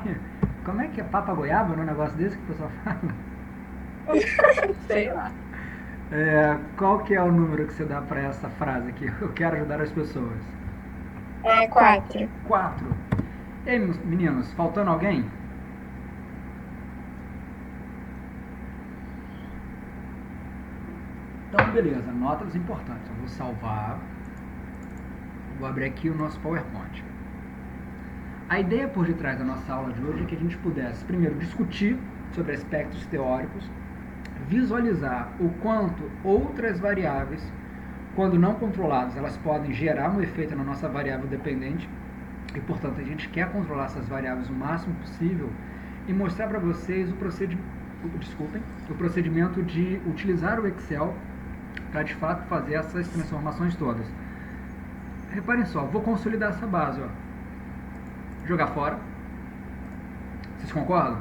Como é que é? Papa goiaba no negócio desse que o pessoal fala? Sei lá. Qual que é o número que você dá pra essa frase aqui? Eu quero ajudar as pessoas. É 4. 4. E aí, meninos, faltando alguém? Então, beleza, notas importantes. Eu vou salvar. Vou abrir aqui o nosso PowerPoint. A ideia por detrás da nossa aula de hoje é que a gente pudesse, primeiro, discutir sobre aspectos teóricos, visualizar o quanto outras variáveis, quando não controladas, elas podem gerar um efeito na nossa variável dependente e, portanto, a gente quer controlar essas variáveis o máximo possível e mostrar para vocês o procedimento de utilizar o Excel para, de fato, fazer essas transformações todas. Reparem só, vou consolidar essa base, ó. Jogar fora. Vocês concordam?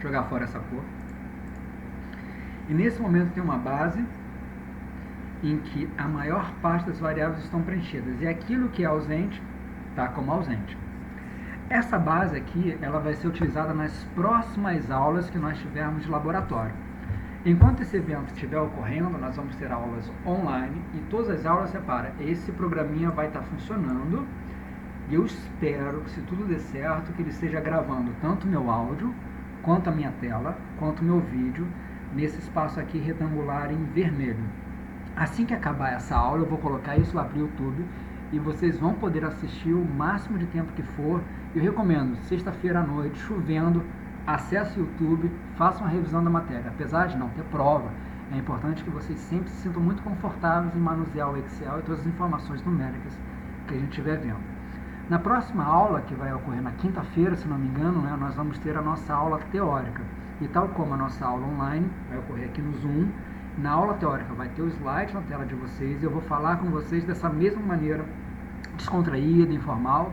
Jogar fora essa cor. E nesse momento tem uma base em que a maior parte das variáveis estão preenchidas. E aquilo que é ausente, está como ausente. Essa base aqui, ela vai ser utilizada nas próximas aulas que nós tivermos de laboratório. Enquanto esse evento estiver ocorrendo, nós vamos ter aulas online e todas as aulas, repara, esse programinha vai estar funcionando e eu espero que, se tudo der certo, que ele esteja gravando tanto o meu áudio, quanto a minha tela, quanto o meu vídeo, nesse espaço aqui retangular em vermelho. Assim que acabar essa aula, eu vou colocar isso lá para o YouTube e vocês vão poder assistir o máximo de tempo que for. Eu recomendo, sexta-feira à noite, chovendo, acesse o YouTube, façam a revisão da matéria. Apesar de não ter prova, é importante que vocês sempre se sintam muito confortáveis em manusear o Excel e todas as informações numéricas que a gente estiver vendo. Na próxima aula, que vai ocorrer na quinta-feira, se não me engano, né, nós vamos ter a nossa aula teórica. E tal como a nossa aula online, vai ocorrer aqui no Zoom, na aula teórica vai ter o slide na tela de vocês e eu vou falar com vocês dessa mesma maneira, descontraída, informal,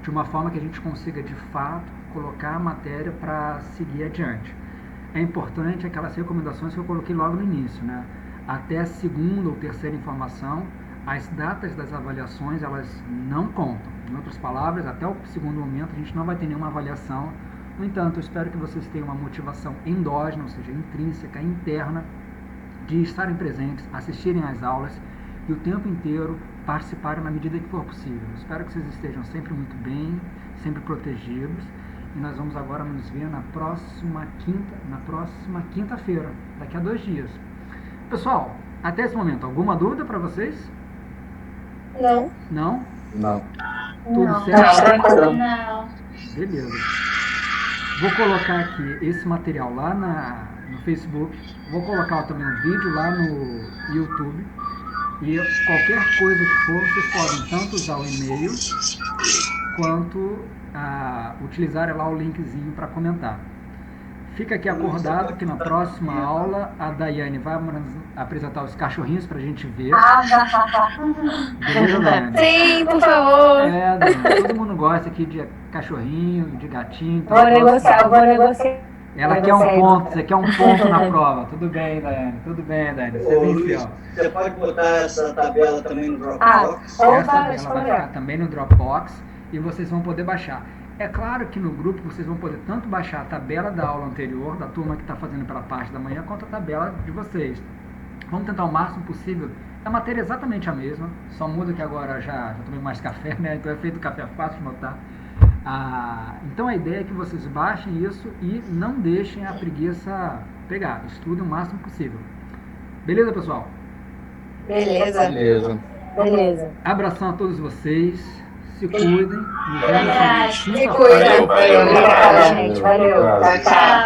de uma forma que a gente consiga, de fato, colocar a matéria para seguir adiante. É importante aquelas recomendações que eu coloquei logo no início, né? Até a segunda ou terceira informação, as datas das avaliações, elas não contam. Em outras palavras, até o segundo momento, a gente não vai ter nenhuma avaliação. No entanto, eu espero que vocês tenham uma motivação endógena, ou seja, intrínseca, interna, de estarem presentes, assistirem às aulas e o tempo inteiro participarem na medida que for possível. Eu espero que vocês estejam sempre muito bem, sempre protegidos. E nós vamos agora nos ver na próxima quinta-feira, daqui a 2 dias. Pessoal, até esse momento, alguma dúvida para vocês? Não. Não? Não. Tudo certo? Não. Beleza. Vou colocar aqui esse material lá no Facebook. Vou colocar também um vídeo lá no YouTube. E qualquer coisa que for, vocês podem tanto usar o e-mail quanto utilizar lá o linkzinho para comentar. Fica aqui acordado que na próxima aula a Daiane vai apresentar os cachorrinhos pra gente ver. Beleza, Daiane? Sim, por favor. Daiane, todo mundo gosta aqui de cachorrinho, de gatinho. Então Vou negociar. Ela quer um ponto, você quer um ponto na prova. Tudo bem, Daiane, Você venceu. Você pode botar essa tabela também no Dropbox? Essa tabela vai ficar também no Dropbox e vocês vão poder baixar. É claro que no grupo vocês vão poder tanto baixar a tabela da aula anterior, da turma que está fazendo pela parte da manhã, quanto a tabela de vocês. Vamos tentar o máximo possível. A matéria é exatamente a mesma, só muda que agora já tomei mais café, né? Então é feito café fácil de notar. Então a ideia é que vocês baixem isso e não deixem a preguiça pegar. Estudem o máximo possível. Beleza, pessoal? Beleza. Abração a todos vocês. Se cuidem. Se cuidem. Valeu. Tchau.